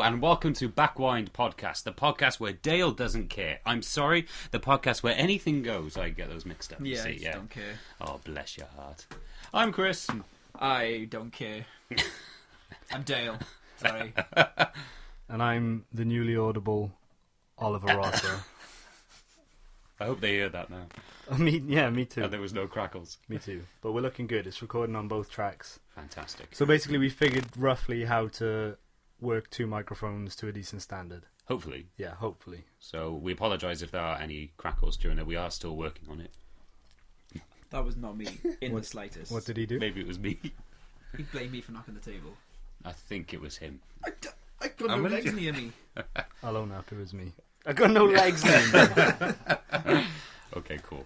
Hello and welcome to Backwind Podcast, the podcast where Dale doesn't care. I'm sorry, the podcast where anything goes. I get those mixed up. Yeah, I just don't care. Oh, bless your heart. I'm Chris. I don't care. I'm Dale. Sorry. And I'm the newly audible Oliver Rosser. I hope they hear that now. Me too. And there was no crackles. Me too. But we're looking good. It's recording on both tracks. Fantastic. So basically we figured roughly how to work two microphones to a decent standard. Hopefully. Yeah, hopefully. So we apologise if there are any crackles during it. We are still working on it. That was not me in the slightest. What did he do? Maybe it was me. He blamed me for knocking the table. I think it was him. I got no legs near me. I'll own up, it was me. I got no legs then. Okay, cool.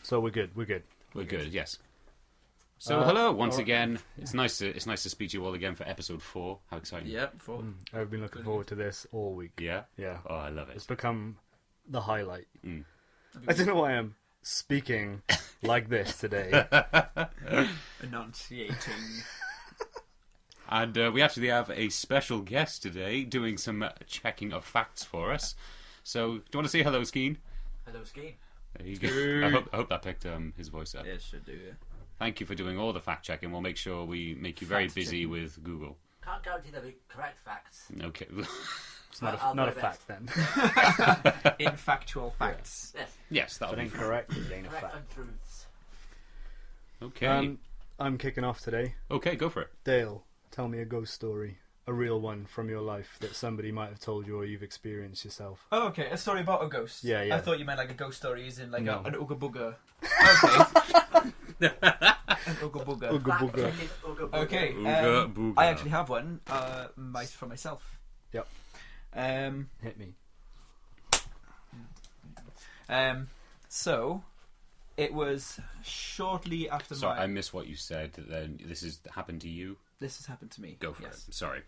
So we're good. We're good, yes. So hello once again. It's nice to speak to you all again for episode 4. How exciting! Yeah, 4. I've been looking forward to this all week. Yeah. Yeah. Oh, I love it. It's become the highlight. Mm. I don't know why I'm speaking like this today. Enunciating. And we actually have a special guest today doing some checking of facts for us. So, do you want to say hello, Skeen? Hello, Skeen. There you go. I hope that picked his voice up. Yeah, it should do, yeah. Thank you for doing all the fact checking. We'll make sure we make you very busy with Google. Can't guarantee they'll be correct facts. Okay. It's not a fact then. Infactual facts. Yes, Yes, that'll If it be ain't correct, it ain't a correct fact. untruths. Okay. I'm kicking off today. Okay, go for it. Dale, tell me a ghost story. A real one from your life that somebody might have told you or you've experienced yourself. Oh, okay. A story about a ghost. Yeah, yeah. I thought you meant like a ghost story as in like No. an ooga booga. Okay. An ooga booga. Ooga booga. Fact-checking ooga booga. Okay. Ooga booga. I actually have one for myself. Yep. Hit me. So it was shortly after Sorry, I missed what you said. Then this has happened to you. This has happened to me. Go for it. Sorry.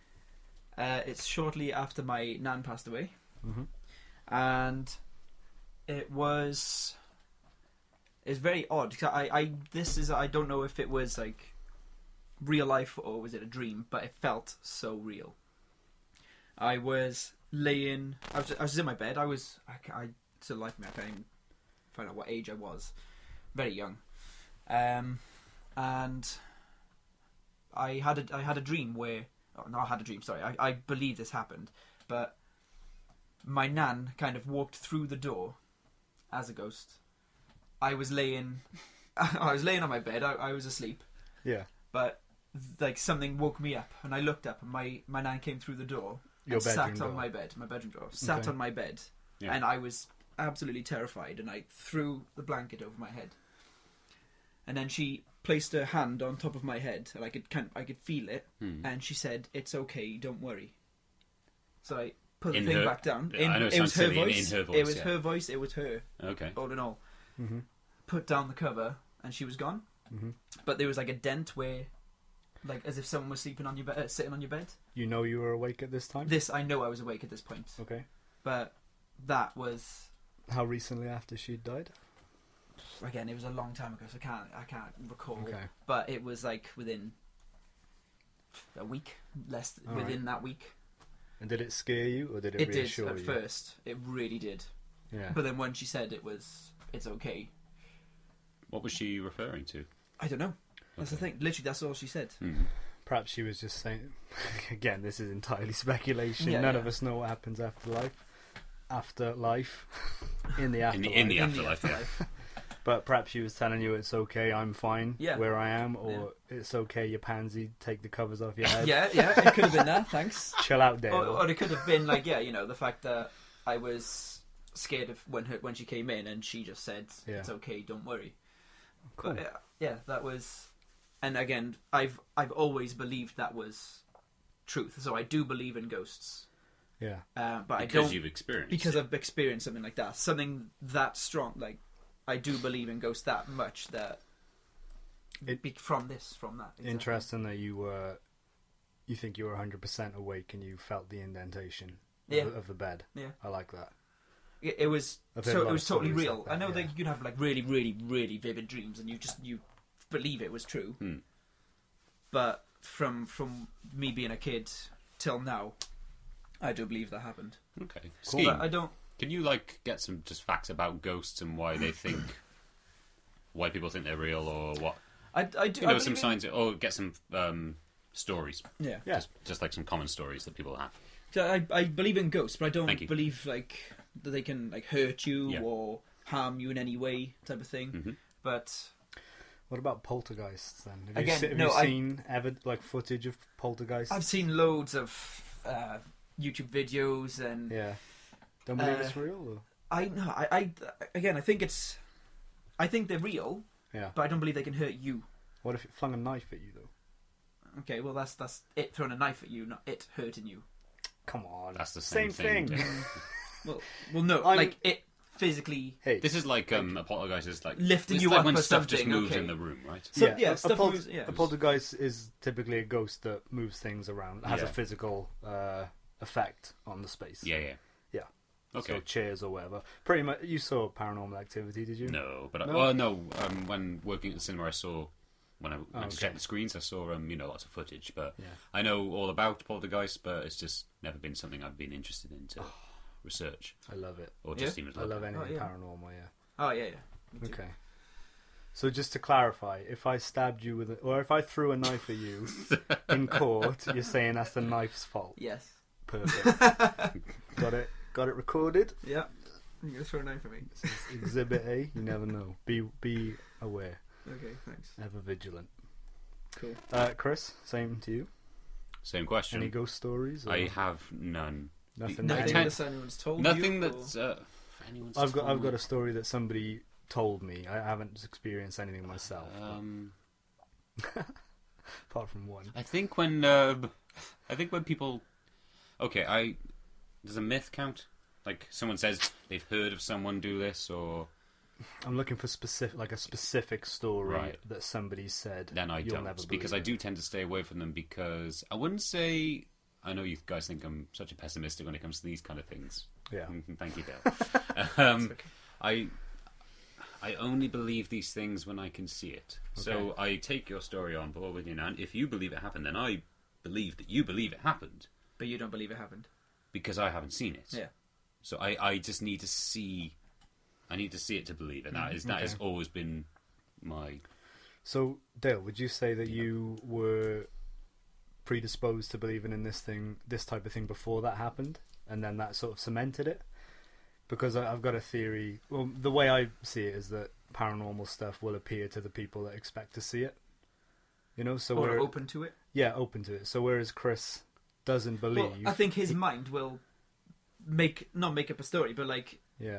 It's shortly after my nan passed away, and it's very odd because I don't know if it was like real life or was it a dream, but it felt so real. I was laying. I was in my bed. I still like me. I can't even find out what age I was. Very young, and I had a dream where. Oh, no, I had a dream. Sorry, I believe this happened, but my nan kind of walked through the door as a ghost. I was laying on my bed. I was asleep. Yeah. But like something woke me up, and I looked up, and my nan came through the door. Your and bedroom sat on door. my bed, my bedroom door. Sat Okay. on my bed, Yeah. and I was absolutely terrified. And I threw the blanket over my head, and then she placed her hand on top of my head, and I could feel it. And she said, "It's okay, don't worry." So I put the thing back down. I know it was sounds her silly, voice. in her voice, It was yeah. her voice. It was her. Okay. All in all, Mm-hmm. put down the cover, and she was gone. Mm-hmm. But there was like a dent where, like as if someone was sleeping on your bed, sitting on your bed. You know you were awake at this time? This I know I was awake at this point, Okay. but that was How recently after she died? again it was a long time ago, so I can't recall. Okay. But it was like within a week, All within that week. And did it scare you or did it It did reassure at you? first. It really did. Yeah. But then when she said it's okay, What was she referring to? I don't know. That's the thing. Literally, that's all she said. Perhaps she was just saying, again, this is entirely speculation. Yeah, None yeah. of us know what happens after life. After life. In the afterlife. In the afterlife, yeah. But perhaps she was telling you it's okay, I'm fine Yeah. where I am, or it's okay, you pansy, take the covers off your head. Yeah, it could have been that. Thanks. Chill out, Dale. Or it could have been like, the fact that I was scared of when she came in and she just said, Yeah. "It's okay, don't worry." Cool. But, that was. And again, I've always believed that was truth. So I do believe in ghosts. Yeah. But I Because don't you've experienced because it. I've experienced something like that, something that strong. Like I do believe in ghosts that much that from that. Exactly. Interesting that you think you were 100% awake and you felt the indentation Yeah. of the bed. Yeah. I like that. It was I've heard a lot it was of totally stories real. like that, I know yeah. that you could have like really, really, really vivid dreams, and you believe it was true. But from me being a kid till now, I do believe that happened. Okay. Cool. Scheme. But I don't. Can you get some just facts about ghosts and why they think, why people think they're real, or what? I do. You know, I some believe signs, or get some stories. Yeah. Yeah. Just like some common stories that people have. So I believe in ghosts, but I Thank don't you. believe that they can hurt you Yeah. or harm you in any way, type of thing. Mhm. But What about poltergeists then? Have Again, you, no, seen footage of poltergeists? I've seen loads of YouTube videos, and Yeah. Don't believe it's real? Or? I think they're real, Yeah. but I don't believe they can hurt you. What if it flung a knife at you though? Okay, well that's it throwing a knife at you, not it hurting you. Come on. That's the same thing. Well, no, I'm- it physically Hey. This is like a poltergeist is like lifting it's you like up when or stuff just something, moves okay. in the room, right? So, a stuff pol- moves. Yeah. a poltergeist is typically a ghost that moves things around. It has a Yeah. physical effect on the space. Yeah, yeah. Yeah. Okay. So chairs or whatever. Pretty much. You saw Paranormal Activity, did you? No, but No? when working at the cinema, I saw when I went to okay. check the screens, I saw lots of footage. But Yeah. I know all about poltergeist, but it's just never been something I've been interested in to research I love it. or just even I look love at. anything yeah. paranormal. Yeah. Oh yeah. Me too. Okay. So just to clarify, if I stabbed you or if I threw a knife at you in court, you're saying that's the knife's fault. Yes. Perfect. Got it recorded. Yeah. You're gonna throw a knife at me. This is Exhibit A. You never know. Be aware. Okay, thanks. Ever vigilant. Cool. Chris, same to you. Same question. Any ghost stories? Or I have none. nothing. No, Nothing ten- that anyone's told Nothing you? that's anyone's. I've told got me. a story that somebody told me. I haven't experienced anything myself. Apart from one. I think when people, does a myth count? Like someone says they've heard of someone do this, or I'm looking for a specific story Right. that somebody said. then I you'll don't, never because I believe do it. tend to stay away from them because I wouldn't say. I know you guys think I'm such a pessimistic when it comes to these kind of things. Yeah. Thank you, Dale. I only believe these things when I can see it. So I take your story on board with you now. And if you believe it happened, then I believe that you believe it happened But you don't believe it happened. because I haven't seen it. Yeah. So I just need to see. I need to see it to believe it. That has Okay. always been my. So, Dale, would you say that you were predisposed to believing in this type of thing before that happened, and then that sort of cemented it? Because I've got a theory. Well, the way I see it is that paranormal stuff will appear to the people that expect to see it. You know, so Or we're open to it. open to it. So whereas Chris doesn't believe, Well, I think his mind will not make up a story, but yeah,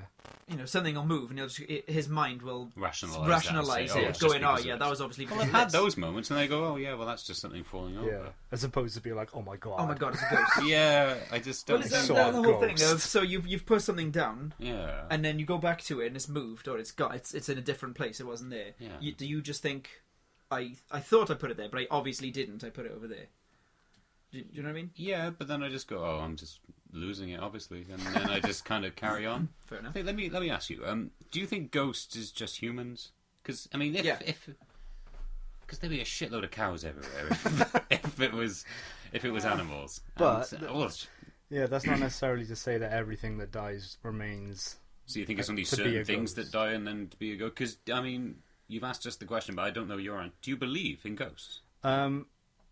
something will move, and his mind will Rationalize that and it, say, going, oh it's just yeah, because that of was obviously. Well, because I've of had this. those moments, and they go, "Oh yeah, well that's just something falling over." yeah. As opposed to be like, oh my god, Oh my god, it's a ghost. Yeah, I just don't. Well, think it's So that the whole thing ghost. of so you've put something down, Yeah. and then you go back to it and it's moved, or it's in a different place. It wasn't there. Yeah. Do you just think I thought I put it there, but I obviously didn't. I put it over there. Do you know what I mean? Yeah, but then I just go, "Oh, I'm just losing it," obviously, and then I just kind of carry on. Fair enough. Hey, let me ask you. Do you think ghosts is just humans? Because I mean, if because there'd be a shitload of cows everywhere if it was animals. But And, well, so yeah, that's not necessarily to say that everything that dies remains. you think it's only to be certain a things ghost. that die and then to be a ghost? Because I mean, you've asked us the question, but I don't know your answer. Do you believe in ghosts?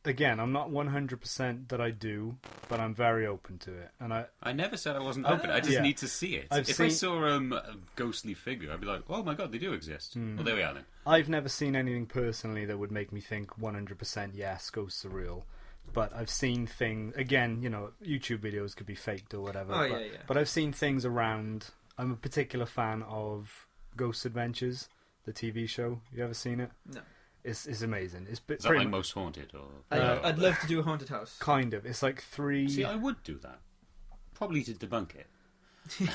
Again, I'm not 100% that I do, but I'm very open to it, and I never said I wasn't open. I just yeah. need to see it. I've If I seen- saw a ghostly figure, I'd be like, "Oh my god, they do exist." Well, there we are then. I've never seen anything personally that would make me think 100% yes, ghosts are real. But I've seen things, again, YouTube videos could be faked or whatever. Oh, but, yeah, yeah. But I've seen things around. I'm a particular fan of Ghost Adventures, the TV show. You ever seen it? No. It's amazing. It's Is that pretty like much Most Haunted or? I'd love to do a haunted house. kind of. It's like three. See, I would do that, probably to debunk it,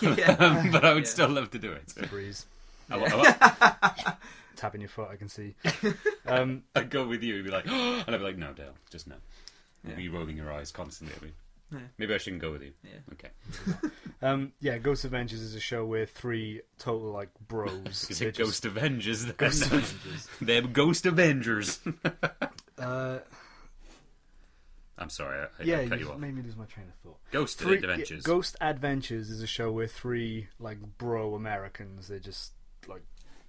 Yeah. but I would Yeah. still love to do it. breeze. I Tapping your foot, I can see. I'd go with you and be like, and I'd be like, "No, Dale, just no." You'd be rolling your eyes constantly at me. Yeah. Maybe I shouldn't go with you. Yeah. Okay. Ghost Adventures is a show where three total bros. Is they're it just- Ghost Avengers? Then? Ghost Avengers. They're Ghost Avengers. I I'm sorry, I Yeah, cut you off. made me lose my train of thought. Ghost Adventures. Ghost Adventures is a show where three like bro Americans, they're just like,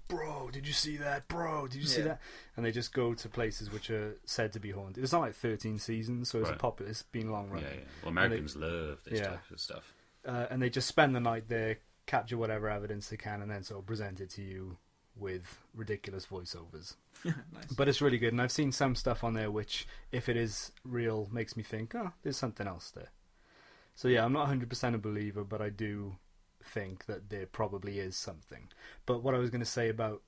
bro, did you see that? Bro, did you see that? And they just go to places which are said to be haunted. It's not like 13 seasons, so it's popular. It's been long running. Yeah. Well, Americans love this type of stuff. And they just spend the night there, capture whatever evidence they can, and then sort of present it to you with ridiculous voiceovers. Nice. But it's really good, and I've seen some stuff on there which, if it is real, makes me think, oh, there's something else there. So yeah, I'm not 100% a believer, but I do think that there probably is something. But what I was going to say about,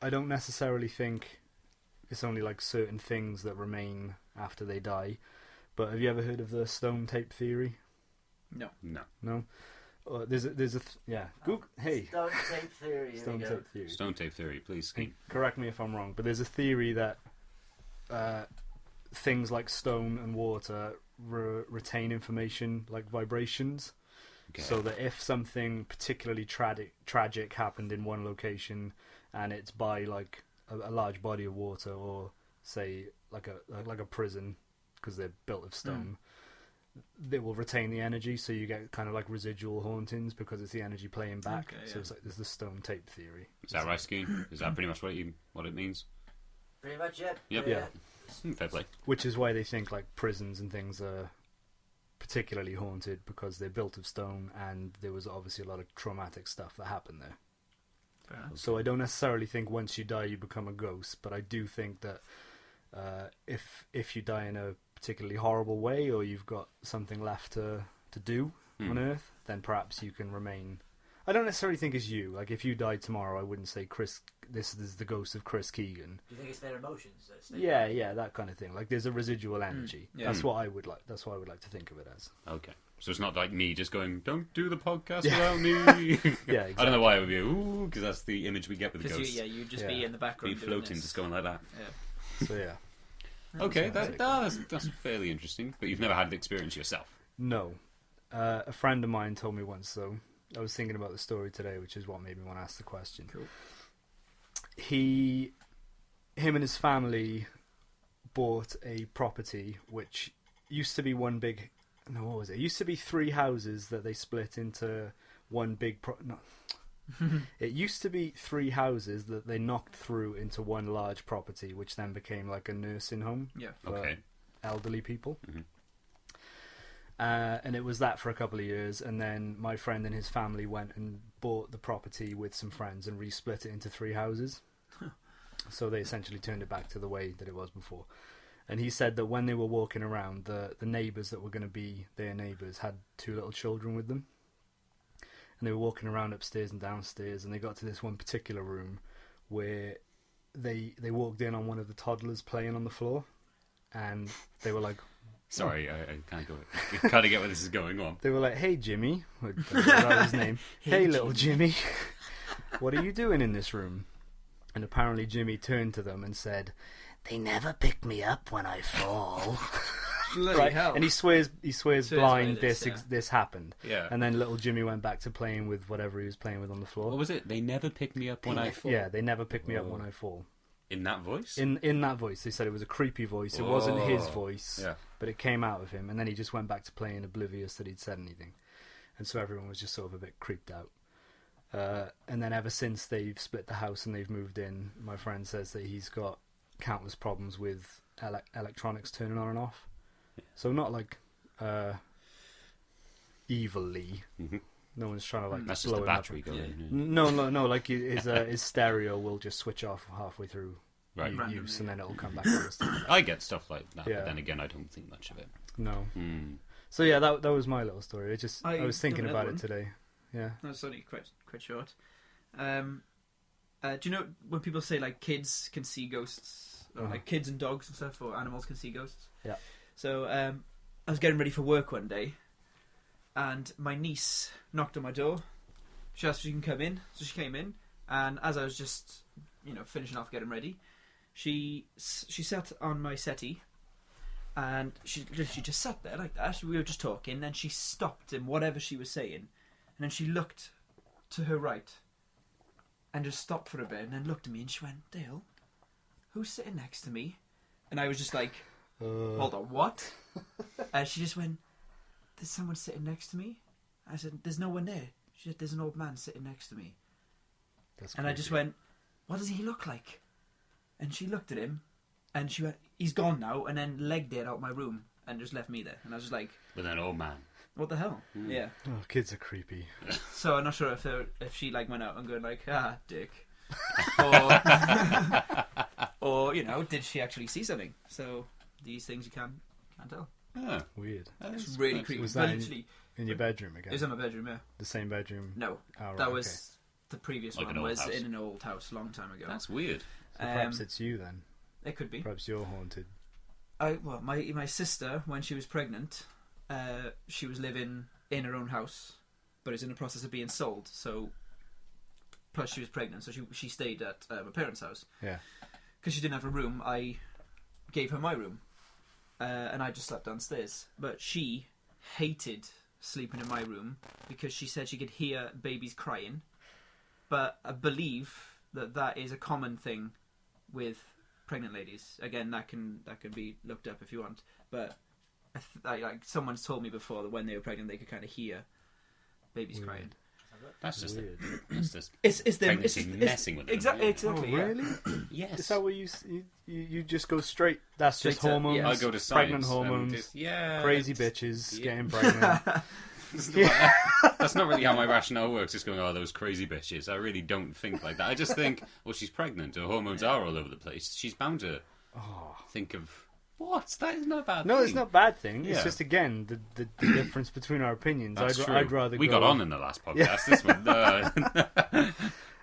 I don't necessarily think it's only like certain things that remain after they die. But have you ever heard of the stone tape theory? No. No? There's a Google. Hey, Stone tape theory. stone tape theory. Stone tape theory, please. Correct me if I'm wrong, but there's a theory that things like stone and water retain information like vibrations. Okay. So that if something particularly tragic happened in one location, and it's by like a large body of water, or say like a prison, because they're built of stone. They will retain the energy, so you get kind of like residual hauntings because it's the energy playing back. Okay, so it's like there's the stone tape theory. Is that right, Skeen? Is that pretty much what it means? Pretty much, yeah. Yep. Yeah. Fair play. Which is why they think like prisons and things are particularly haunted, because they're built of stone, and there was obviously a lot of traumatic stuff that happened there. Fair enough. So I don't necessarily think once you die you become a ghost, but I do think that if you die in a particularly horrible way, or you've got something left to do on Earth, then perhaps you can remain. I don't necessarily think it's you. Like, if you died tomorrow, I wouldn't say Chris. This is the ghost of Chris Keegan. Do you think it's their emotions that stay? Yeah, that kind of thing. Like, there's a residual energy. Yeah. That's what I would like. That's what I would like to think of it as. Okay. So it's not like me just going, don't do the podcast without me. Yeah, exactly. I don't know why it would be, ooh, because that's the image we get with the Because ghosts. you'd just be in the background. Be doing floating, this. just going like that. Yeah. So yeah. Okay, that's fairly interesting. But you've never had the experience yourself. No. A friend of mine told me once, though. I was thinking about the story today, which is what made me want to ask the question. Cool. Him and his family bought a property which used to be one big. No, what was it? It used to be 3 houses that they split into one big. It used to be 3 houses that they knocked through into one large property, which then became like a nursing home for elderly people. Mm-hmm. And it was that for a couple of years, and then my friend and his family went and bought the property with some friends and resplit it into 3 houses. So they essentially turned it back to the way that it was before. And he said that when they were walking around, the neighbours that were going to be their neighbours had 2 little children with them. And they were walking around upstairs and downstairs, and they got to this one particular room where they walked in on one of the toddlers playing on the floor, and they were like... Sorry, I can't get where this is going on. They were like, "Hey, Jimmy," that was his name. Hey, little Jimmy, what are you doing in this room? And apparently Jimmy turned to them and said, "They never pick me up when I fall." Bloody hell. And he swears blind this, this happened. Yeah. And then little Jimmy went back to playing with whatever he was playing with on the floor. What was it? They never pick me up when I fall. Yeah, they never pick me up when I fall. In that voice? In that voice. They said it was a creepy voice. It wasn't his voice. Yeah. But it came out of him, and then he just went back to playing, oblivious that he'd said anything. And so everyone was just sort of a bit creeped out. And then ever since they've split the house and they've moved in, my friend says that he's got countless problems with electronics turning on and off. Yeah. So not like evilly. Mm-hmm. No one's trying to like that's blow just the him battery up. going. No. Like his stereo will just switch off halfway through use, and then it'll come back. I get stuff like that, yeah. But then again, I don't think much of it. No. So yeah, that was my little story. I was thinking about it today. Yeah. That's only quite short. Do you know when people say like kids can see ghosts, or like kids and dogs and stuff, or animals can see ghosts? Yeah. So I was getting ready for work one day, and my niece knocked on my door. She asked if she can come in, so she came in, and as I was just finishing off getting ready, she sat on my settee, and she just sat there like that. We were just talking, and she stopped in whatever she was saying, and then she looked to her right and just stopped for a bit and then looked at me and she went, "Dale, who's sitting next to me?" And I was just like, Hold on, what? And she just went, there's someone sitting next to me. I said, there's no one there. She said, there's an old man sitting next to me. And I just went, what does he look like? And she looked at him, and she went, he's gone now, and then legged it out my room and just left me there. And I was just like, With an old man. what the hell? Yeah. Oh, kids are creepy. So I'm not sure if she like went out and going like, dick. Or, did she actually see something? So these things you can't tell. Oh, Weird. It's really creepy. Was But that literally, in your bedroom again? it was in my bedroom, yeah. The same bedroom? No, Oh, right, that was the previous Like an one. old Was house. in an old house a long time ago. that's weird. So perhaps it's you then. It could be. Perhaps you're haunted. My sister, when she was pregnant, she was living in her own house, but it's in the process of being sold. So, plus she was pregnant, so she stayed at my parents' house. Yeah. Because she didn't have a room, I gave her my room, and I just slept downstairs. But she hated sleeping in my room because she said she could hear babies crying. But I believe that is a common thing with pregnant ladies. Again, that can be looked up if you want. But like someone's told me before that when they were pregnant, they could kind of hear babies Weird. crying. That's just Weird. that's just It's them. pregnancy It's messing with them. exactly. Yeah. Exactly. Oh, yeah. really? Yes. Is that what you just go straight? That's just Straight to- hormones. yeah. I go to science. Pregnant and hormones. yeah. Crazy it's- bitches yeah. getting pregnant. That's not really how my rationale works. Just going, those crazy bitches. I really don't think like that. I just think, well, she's pregnant. Her hormones are all over the place. She's bound to think of what? That is not a bad No, thing. it's not a bad thing. It's Yeah. just again the difference between our opinions. That's true. I'd rather we go, got on in the last podcast. This one.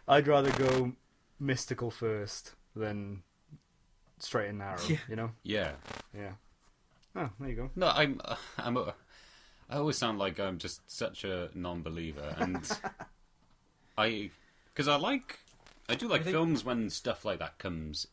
I'd rather go mystical first than straight and narrow. Yeah. You know? Yeah. Yeah. Oh, there you go. No, I always sound like I'm just such a non-believer, and because I do like films when stuff like that comes,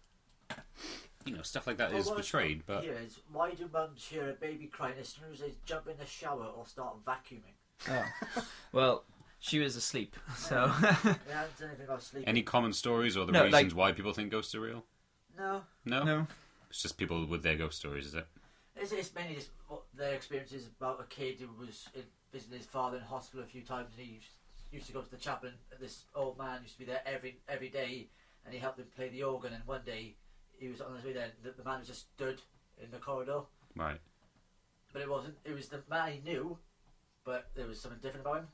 stuff like that is portrayed. But here is, why do mums hear a baby crying as soon as they jump in the shower or start vacuuming? Oh. Well, she was asleep, so They haven't done anything about sleeping. any common stories or the No, reasons why people think ghosts are real? No. no. It's just people with their ghost stories, is it? It's mainly just what their experiences about a kid who was visiting his father in hospital a few times, and he used to go to the chapel, and this old man used to be there every day, and he helped him play the organ, and one day he was on his way there, and the man was just stood in the corridor. Right. But it wasn't. It was the man he knew, but there was something different about him.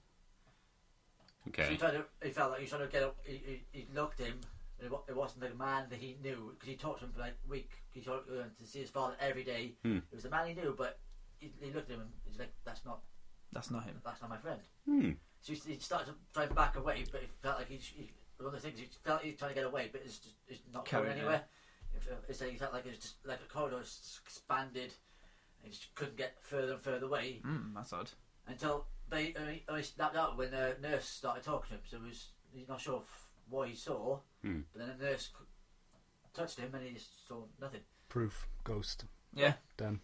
Okay. So he felt like he was trying to get up. He looked at him, and it wasn't the man that he knew, because he talked to him for like a week. He talked to see his father every day. Hmm. It was the man he knew, but he looked at him and he's like, that's not him. That's not my friend. Hmm. So he started to try and back away, but he felt like one of the things, he felt he was trying to get away, but it's not going Carrying anywhere. He felt like it was just like a corridor expanded, and he just couldn't get further and further away That's odd. until they snapped out when the nurse started talking to him. So he's not sure what he saw, Hmm. but then the nurse touched him and he just saw nothing. Proof. Ghost. Yeah. Done.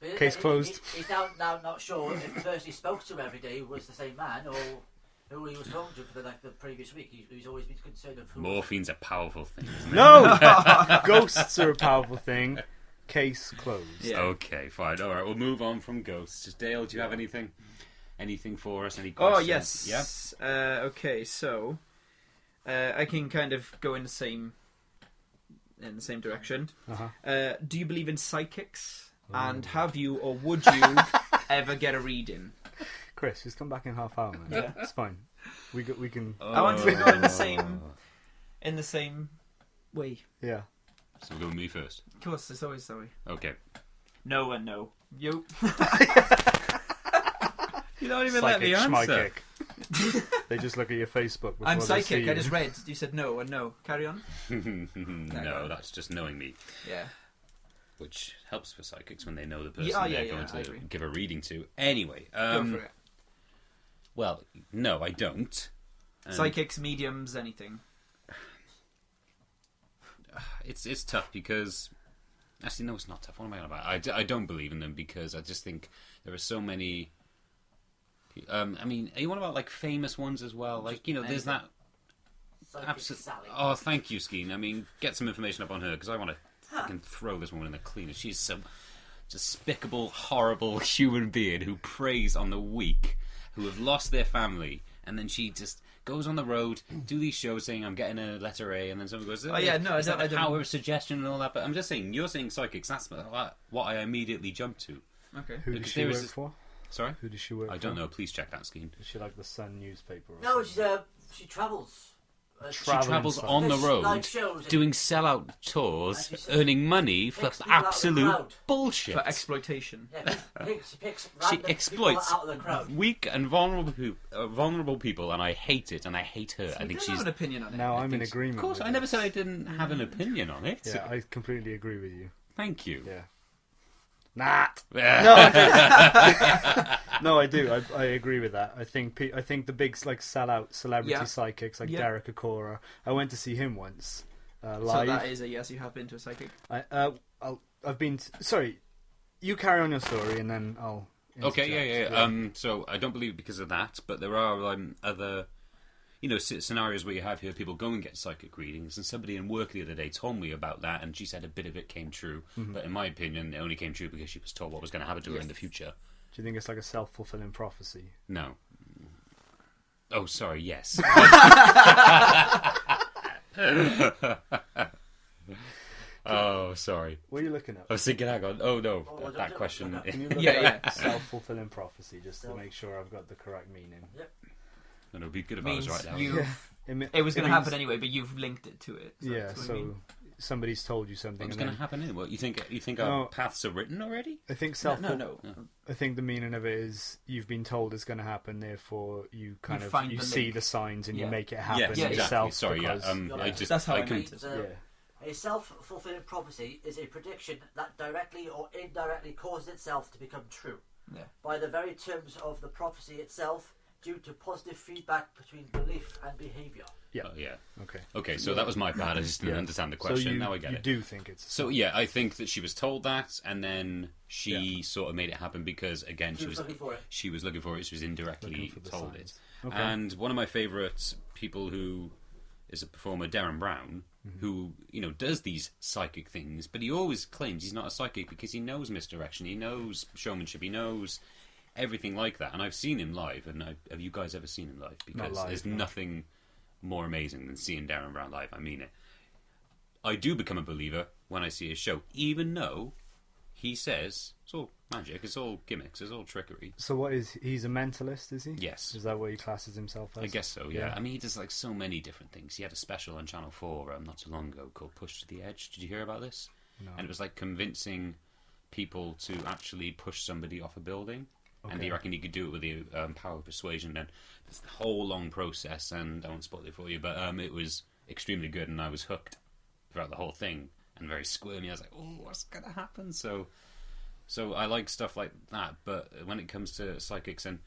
But Case closed. He's now not sure if the person he spoke to every day was the same man or who he was talking to for the previous week. He's always been concerned of who. Morphine's a powerful thing, isn't it? No! Ghosts are a powerful thing. Case closed. Yeah. Okay, fine. All right, we'll move on from ghosts. Dale, do you have anything for us? Any Oh questions? yes. Yeah. Okay, so I can kind of go in the same direction. Uh-huh. Do you believe in psychics? And have you or would you ever get a reading? Chris, just come back in half hour, man. Yeah. It's fine. We can. I wanted to go in the same way. Yeah. So we'll go with me first. Of course, it's always sorry. Okay. No and no. You. You don't even Psychic, let me answer. schmykick. They just look at your Facebook. Before I'm they psychic. see I you. just read. You said no and no. Carry on. No, that's just knowing me, Yeah. which helps for psychics when they know the person Yeah, they're yeah, going I to agree. give a reading to. Anyway, Go for it. well, no, I don't. Psychics, mediums, anything. It's tough because actually no, it's not tough. What am I on about? I don't believe in them because I just think there are so many. I mean, are you on about like famous ones as well? Like there's that. Psychic Absolutely. Sally. Oh, thank you, Skeen. I mean, get some information up on her because I want to fucking throw this woman in the cleaner. She's some despicable, horrible human being who preys on the weak, who have lost their family, and then she just goes on the road, do these shows saying I'm getting a letter A, and then someone goes, Oh yeah, no, is that I the don't. power of suggestion and all that? But I'm just saying, you're saying psychics. That's what I immediately jumped to. Okay. Who does Because she there work is- for? Sorry, Who does she work for? I don't know. Please check that scheme. Is she like the Sun newspaper? Or No, something? she travels. She Travelling travels psychic. on the Does road, live shows and doing sellout tours, And she earning money for picks people out of the absolute crowd. bullshit. For exploitation. Yeah, she picks She random exploits people out of the crowd. weak and vulnerable people, and I hate it, and I hate her. I You think don't she's. have an opinion on it. No, I I'm in think- agreement. Of course, with I never this. said I didn't have an opinion on it. Yeah, I completely agree with you. Thank you. Yeah. Not. Yeah. No, I do. I agree with that. I think the big like sellout celebrity Yeah. psychics like Yeah. Derek Acora. I went to see him once So live. that is a yes. You have been to a psychic. I've been. Sorry, you carry on your story and then I'll. Okay, interject. yeah. So I don't believe it because of that, but there are other, scenarios where you have here people go and get psychic readings, and somebody in work the other day told me about that, and she said a bit of it came true, but in my opinion, it only came true because she was told what was going to happen to her in the future. Do you think it's like a self-fulfilling prophecy? No. Oh, sorry. Yes. Oh, sorry. What are you looking at? I was thinking, hang on. Oh no, Oh, that question. Can you look Yeah, at self-fulfilling prophecy just to make sure I've got the correct meaning? And it would be good if I was Means right now. you. Yeah. It was going to means- happen anyway, but you've linked it to it. Yeah, that's what I so mean. somebody's told you something. What's and going to then- happen anyway? You think No. our paths are written already? I think No. I think the meaning of it is you've been told it's going to happen, therefore you kind You of find you the see link. the signs and Yeah. you make it happen Yes, exactly. yourself. Sorry, because, That's how I can. meant it. Yeah. A self-fulfilling prophecy is a prediction that directly or indirectly causes itself to become true. Yeah. By the very terms of the prophecy itself, due to positive feedback between belief and behaviour. Yeah. Oh, yeah. Okay. Okay, so that was my bad. I just didn't Yeah. understand the question. So you, Now I get you it. do think it's So yeah, I think that she was told that, and then she sort of made it happen because again She was looking for it. She was looking for it. She was indirectly Looking for the told signs. it. Okay. And one of my favourite people who is a performer, Darren Brown, who does these psychic things, but he always claims he's not a psychic because he knows misdirection, he knows showmanship, he knows everything like that. And I've seen him live, and have you guys ever seen him live? Because live, there's no. nothing more amazing than seeing Darren Brown live. I mean it. I do become a believer when I see his show, even though he says it's all magic, it's all gimmicks, it's all trickery. So what is he's a mentalist, is he? Yes. Is that what he classes himself as? I guess so, yeah. Yeah. I mean, he does like so many different things. He had a special on Channel 4 not too long ago called Push to the Edge. Did you hear about this? No. And it was like convincing people to actually push somebody off a building. And he Okay. reckoned he could do it with the power of persuasion. And it's the whole long process, and I won't spoil it for you, but it was extremely good, and I was hooked throughout the whole thing and very squirmy. I was like, oh, what's going to happen? So I like stuff like that, but when it comes to psychics, and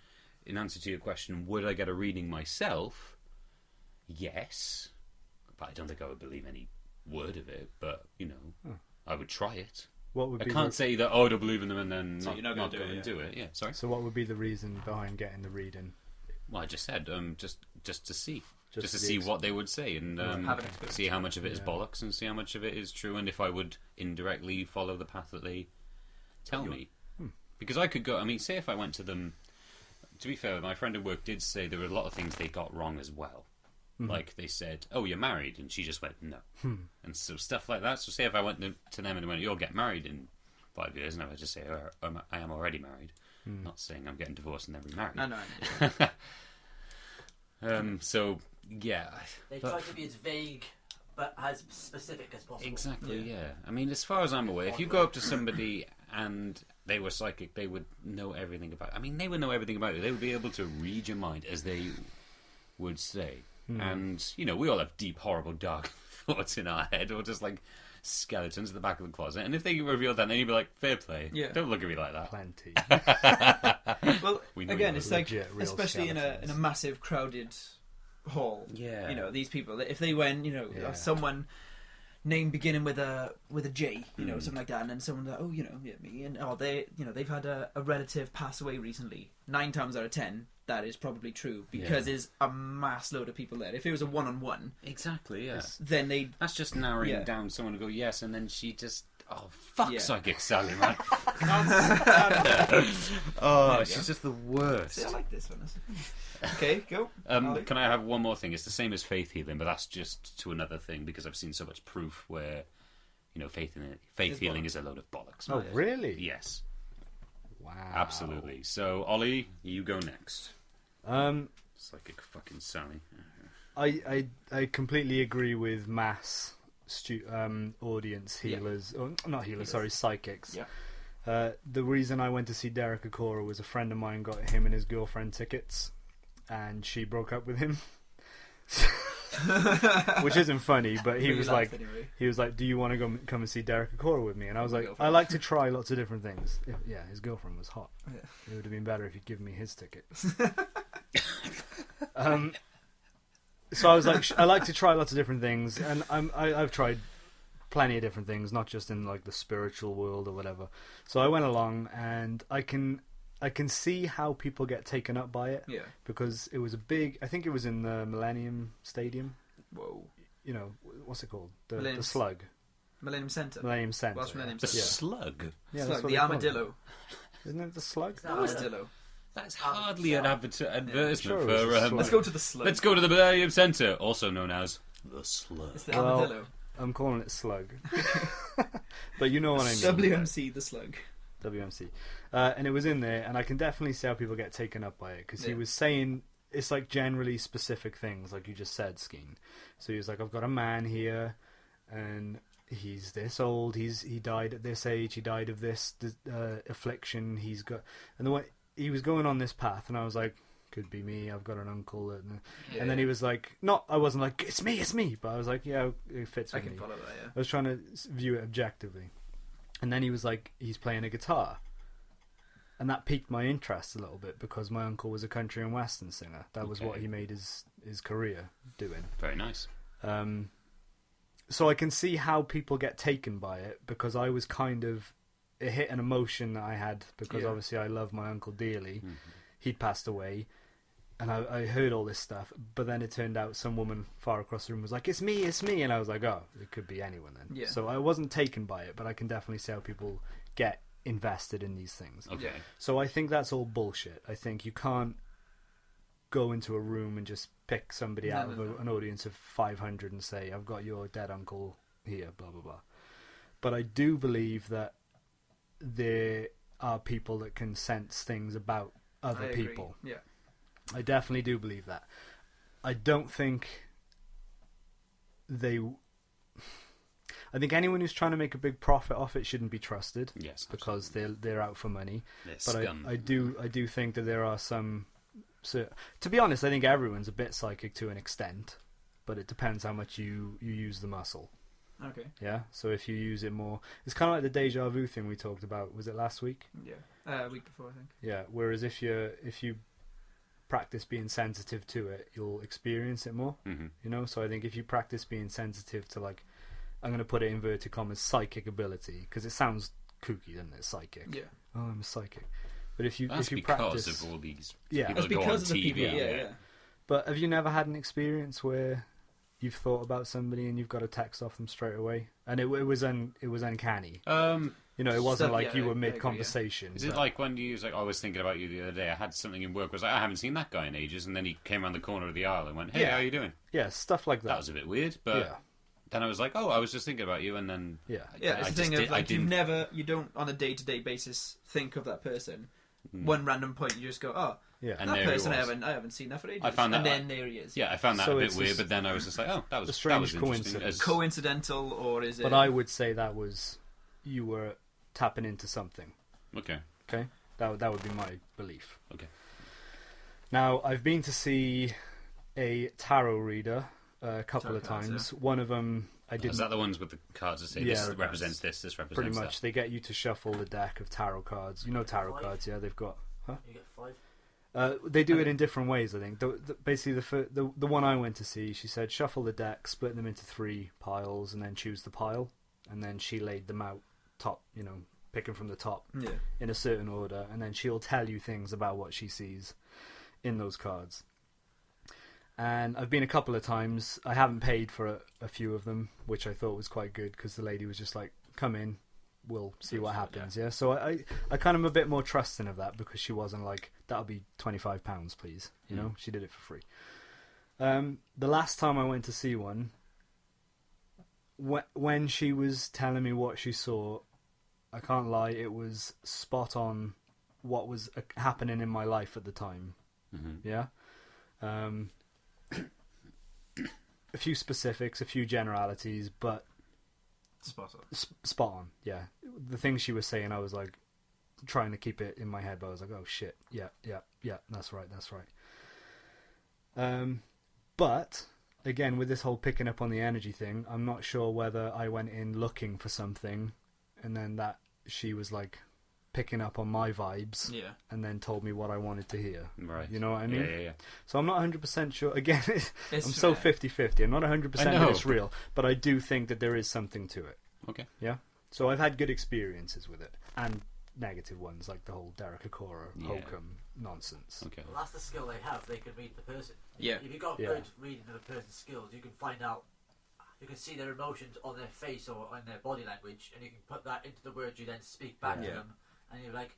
in answer to your question, would I get a reading myself? Yes, but I don't think I would believe any word of it, but, I would try it. What would I be can't say that, I don't believe in them and then So not, you're not not gonna go do it, and yeah. do it. Yeah, sorry. So what would be the reason behind getting the reading? Well, I just said, just to see. Just to the see ex- what they would say, and Have an experience. see how much of it is Yeah. bollocks and see how much of it is true, and if I would indirectly follow the path that they tell me. Because I could go, I mean, say if I went to them, to be fair, my friend at work did say there were a lot of things they got wrong as well. Like they said, oh, you're married, and she just went, no. And so stuff like that. So say if I went to them and went, you'll get married in 5 years, and I would just say, oh, I am already married. Not saying I'm getting divorced and then remarried. No. So, yeah. They But- try to be as vague but as specific as possible. Exactly, yeah. I mean, as far as I'm aware, if you go up to somebody and they were psychic, they would know everything about... I mean, they would know everything about you. They would be able to read your mind, as they would say. And, we all have deep, horrible, dark thoughts in our head, or just, like, skeletons at the back of the closet. And if they revealed that, then you'd be like, fair play. Yeah. Don't look at me like that. Plenty. Well, We know again, you it's would. like, Legit, real especially in a skeletons. massive crowded hall. Yeah. These people. If they went, Yeah. someone name beginning with a J, something like that, and then someone like, me, and they've had a relative pass away recently. 9 times out of 10, that is probably true because there's a mass load of people there. If it was a one-on-one, Exactly, yeah. then they That's just narrowing Yeah. down someone to go yes, and then she just... Oh, fuck Yeah. Psychic Sally, man. Can't stand her. Oh, There you she's go. just the worst. See, I like this one. Okay, go. Ollie. Can I have one more thing? It's the same as faith healing, but that's just to another thing because I've seen so much proof where, faith It's healing bollocks. is a load of bollocks. Oh, really? Yes, Wow. absolutely. So, Ollie, you go next. Psychic fucking Sally. I completely agree with mass audience healers, or not healers, sorry, psychics. Yeah. The reason I went to see Derek Acora was a friend of mine got him and his girlfriend tickets, and she broke up with him. Which isn't funny, but he We was laughed like, anyway. "Do you want to come and see Derek Acora with me?" And I was My like, girlfriend. "I like to try lots of different things." Yeah, his girlfriend was hot. Yeah. It would have been better if he'd given me his ticket. So I was like, I like to try lots of different things, and I've tried plenty of different things, not just in like the spiritual world or whatever. So I went along, and I can see how people get taken up by it. Yeah. Because it was a big. I think it was in the Millennium Stadium. Whoa. You know, what's it called? The Millennium- Slug. Millennium Centre. Millennium Centre. Welsh Millennium The Yeah. slug? Yeah, Slug, that's what the they call it. armadillo. Isn't it the Slug? No, Armadillo. That's hardly an advertisement Sure it for... was a slug. Let's go to the slug. Let's go to the Millennium Centre, also known as the Slug. It's the Well, armadillo. I'm calling it Slug. But you know what I mean. WMC, the slug. WMC. And it was in there, and I can definitely see how people get taken up by it, because he Yeah. was saying it's like generally specific things, like you just said, Skeen. So he was like, I've got a man here, and he's this old, he died at this age, he died of this affliction, he's got... And the way he was going on this path, and I was like, could be me, I've got an uncle. Yeah, and then he was like, I wasn't like, it's me, but I was like, yeah, it fits I with can me. follow that, yeah. I was trying to view it objectively. And then he was like, he's playing a guitar. And that piqued my interest a little bit, because my uncle was a country and western singer. That was what Okay. he made his career doing. Very nice. So I can see how people get taken by it, because I was kind of... It hit an emotion that I had, because Yeah. obviously I love my uncle dearly. Mhm. He'd passed away. And I heard all this stuff, but then it turned out some woman far across the room was like, it's me, and I was like, oh, it could be anyone then. Yeah. So I wasn't taken by it, but I can definitely see how people get invested in these things. Okay. Yeah. So I think that's all bullshit. I think you can't go into a room and just pick somebody out of an audience of 500 and say, I've got your dead uncle here, blah, blah, blah. But I do believe that there are people that can sense things about other I agree. people. Yeah. I definitely do believe that. I don't think I think anyone who's trying to make a big profit off it shouldn't be trusted, Yes. because they're out for money. They're But scum. I do think that there are some. So, to be honest, I think everyone's a bit psychic to an extent, but it depends how much you use the muscle. Okay. Yeah. So if you use it more, it's kind of like the deja vu thing we talked about. Was it last week? Yeah. Week before, I think. Yeah. Whereas if you practice being sensitive to it, you'll experience it more. Mm-hmm. You know. So I think if you practice being sensitive to, like, I'm going to put it in inverted commas, psychic ability, because it sounds kooky, doesn't it? Psychic. Yeah. Oh, I'm a psychic. But if you That's if you because practice, of all these Yeah. people That's that go on because of the TV. people. Yeah. But have you never had an experience where you've thought about somebody and you've got a text off them straight away, and it was uncanny? You know, it wasn't Stuff- like yeah, you I were agree, mid conversation. Is it like when you was like, I was thinking about you the other day, I had something in work, I was like, I haven't seen that guy in ages, and then he came around the corner of the aisle and went, hey, Yeah. how you doing? Yeah, stuff like that. That was a bit weird, but yeah, then I was like, oh, I was just thinking about you, and then yeah, Yeah, I it's the just thing did- of, like, I didn't- you don't, on a day-to-day basis, think of that person. Mm. One random point, you just go, oh, yeah. And that there he person, I was. haven't seen that for ages. I found and that- then there he is. Yeah, I found that So a bit it's weird, just but then I was just like, oh, that was a strange that was interesting. coincidence. Coincidental, or is it... But I would say that was you were tapping into something. Okay. Okay, that would be my belief. Okay. Now, I've been to see a tarot reader a couple Tarot of cards, times. One of them I didn't. Is that the ones with the cards that say Yeah, this the represents this represents Pretty that? much, they get you to shuffle the deck of tarot cards. You know tarot Five. cards, yeah? They've got. You get 5. They do it in different ways, I think. Basically, the one I went to see, she said shuffle the deck, split them into 3 piles, and then choose the pile. And then she laid them out top, picking from the top Yeah. in a certain order, and then she'll tell you things about what she sees. in those cards. And I've been a couple of times. I haven't paid for a few of them, which I thought was quite good because the lady was just like, come in, we'll see what happens. Yeah. So I kind of am a bit more trusting of that because she wasn't like, that'll be £25, please. You know, she did it for free. The last time I went to see one, when she was telling me what she saw, I can't lie, it was spot on what was happening in my life at the time. Mm-hmm. Yeah. A few specifics, a few generalities, but Spot on. spot on. Yeah, the things she was saying, I was like trying to keep it in my head, but I was like, oh shit, yeah, that's right. But again, with this whole picking up on the energy thing, I'm not sure whether I went in looking for something, and then that she was like picking up on my vibes, Yeah. and then told me what I wanted to hear. Right. You know what I mean? Yeah. So I'm not 100% sure. Again, I'm It's so fair. 50-50. I'm not 100% I know, that it's but- real, but I do think that there is something to it. Okay. Yeah? So I've had good experiences with it, and negative ones, like the whole Derek Akora, Yeah. hokum nonsense. Okay. Well, that's the skill they have. They can read the person. Yeah. If you've got Yeah. good reading of a person's skills, you can find out. You can see their emotions on their face or on their body language, and you can put that into the words you then speak back to Yeah. them, and you're like,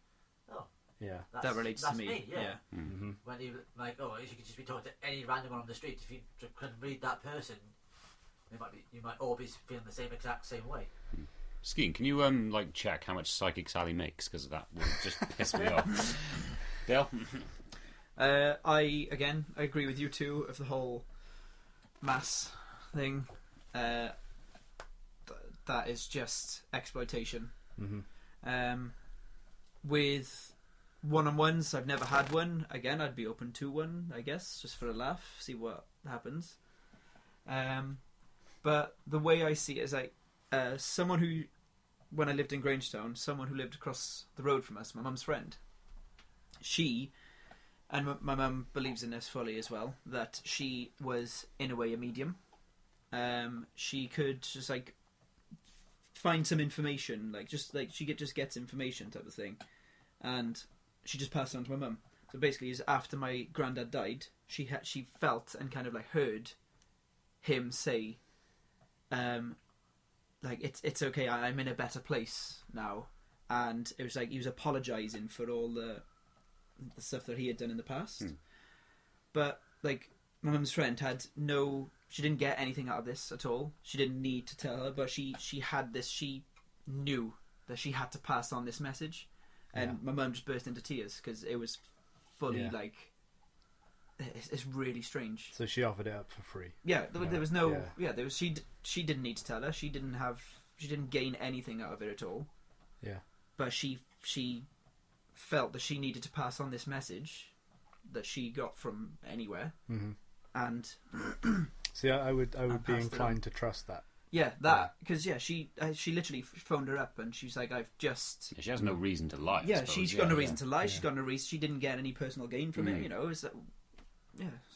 "Oh, Yeah. that's, That relates that's to me. Yeah. Mm-hmm. When you like, oh, if you could just be talking to any random one on the street, if you can read that person, you might all be feeling the exact same way. Skeen, can you like check how much Psychic Sally makes? Because that would just piss me off. Dale? I agree with you too of the whole mass thing. That is just exploitation. Mm-hmm. With one-on-ones, I've never had one. Again, I'd be open to one, I guess, just for a laugh, see what happens. But the way I see it is like someone who, when I lived in Grangetown, someone who lived across the road from us, my mum's friend. She, and my mum believes in this fully as well, that she was in a way a medium. She could just like find some information, she just gets information type of thing, and she just passed it on to my mum. So basically, is after my granddad died, she felt and kind of like heard him say, like it's okay, I'm in a better place now, and it was like he was apologising for all the stuff that he had done in the past. But like my mum's friend she didn't get anything out of this at all. She didn't need to tell her, but she had this. She knew that she had to pass on this message, and my mum just burst into tears because it was fully like it's really strange. So she offered it up for free. Yeah, there was no. Yeah. There was she didn't need to tell her. She didn't gain anything out of it at all. Yeah. But she felt that she needed to pass on this message that she got from anywhere, Mm-hmm. and See, I would be passed it inclined to trust that. because she literally phoned her up and she's like, I've just She has no reason to lie. I suppose. she's got no reason to lie. Yeah. She's got no reason. She didn't get any personal gain from it. You know, so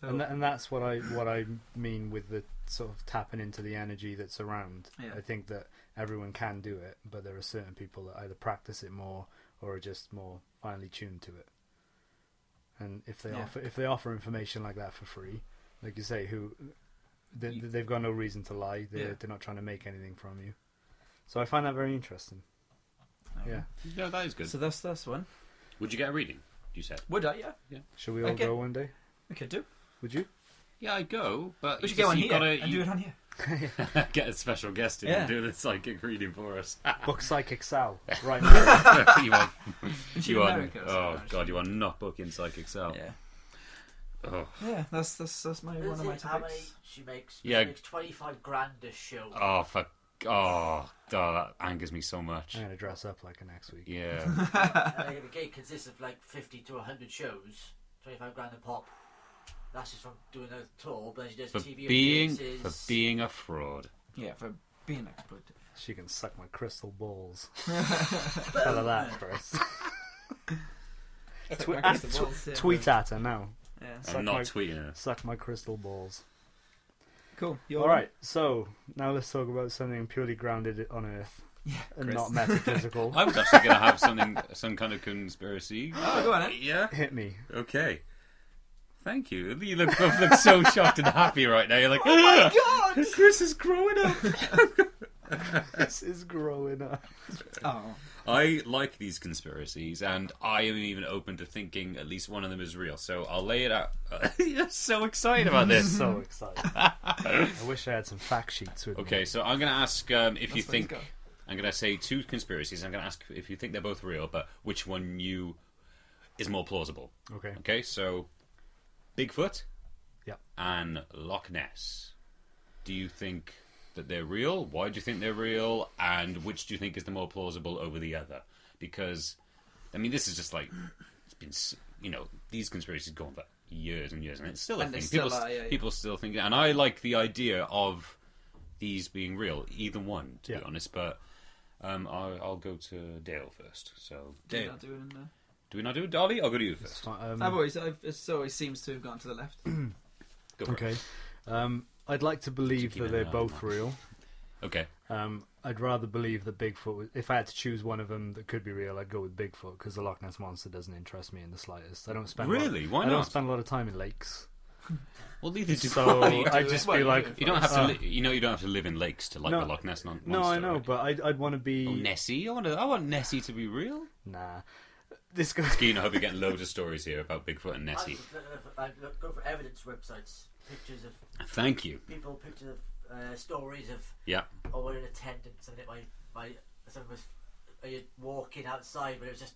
And that's what I mean with the sort of tapping into the energy that's around. Yeah. I think that everyone can do it, but there are certain people that either practice it more or are just more finely tuned to it. And if they offer information like that for free, like you say, they've got no reason to lie. They're not trying to make anything from you. So I find that very interesting. Yeah. No, that is good. So that's one. Would you get a reading? You said. Would I? Yeah, Shall we all Okay. go one day? we could do. Would you? Yeah, I'd go, but We should get one here gotta, and do it on here. get a special guest in and do the psychic reading for us. Book Psychic Sal right now. you are, And she's you are, American, so oh actually. god, you are not booking Psychic Sal. Yeah. Oh, Yeah, that's one of my How many topics. she makes? Yeah. She makes 25 grand a show. that angers me so much. I'm going to dress up like her next week. Yeah. And like, the gig consists of like 50 to 100 shows, 25 grand a pop. That's just from doing a tour, but then she does for TV being appearances. a fraud. Yeah, for being exploited. She can suck my crystal balls. Tell her that, Chris. Tweet at her now. Yeah. Suck I'm not my- tweeting her. Suck my crystal balls. Cool. All right, so now let's talk about something purely grounded on Earth and Chris. not metaphysical. I was actually going to have some kind of conspiracy. Oh, go on then. Yeah. Hit me. Okay. Thank you. You look both look so shocked and happy right now. You're like, oh my god, Chris is growing up. This is growing up. Oh. I like these conspiracies, and I am even open to thinking at least one of them is real. So I'll lay it out. You're so excited about this. So excited. I wish I had some fact sheets with me. Okay, so I'm going to ask if you That's what he's think. got. I'm going to say two conspiracies. I'm going to ask if you think they're both real, but which one is more plausible. Okay. Okay, so Bigfoot Yep. and Loch Ness. Do you think that they're real? Why do you think they're real? And which do you think is the more plausible over the other? Because, I mean, this is just like, it's been, these conspiracies go on for years and years, and it's still a And they thing. still are, yeah. People still think, and I like the idea of these being real, either one, to be honest, but I'll go to Dale first. So, Do we Dale. not do it in there? Do we not do it, Darby? I'll go to you It's first. fine. It always seems to have gone to the left. Go for Okay. it. I'd like to believe Keep that an they're eye on both that. real. Okay. I'd rather believe that Bigfoot was, if I had to choose one of them that could be real, I'd go with Bigfoot, because the Loch Ness Monster doesn't interest me in the slightest. I don't spend Really? Why I don't not? spend a lot of time in lakes. Well, neither do So I. I'd just be like, You don't have to. You don't have to live in lakes to like No. the Loch Ness monster. no, I know, right? but I'd want to be. Oh, Nessie. I want Nessie to be real. Nah, this guy. Skeen, I hope you're getting loads of stories here about Bigfoot and Nessie. I go for evidence websites, pictures of Thank you. people, pictures of stories of Yeah. we're in attendance, and someone was walking outside, but it was just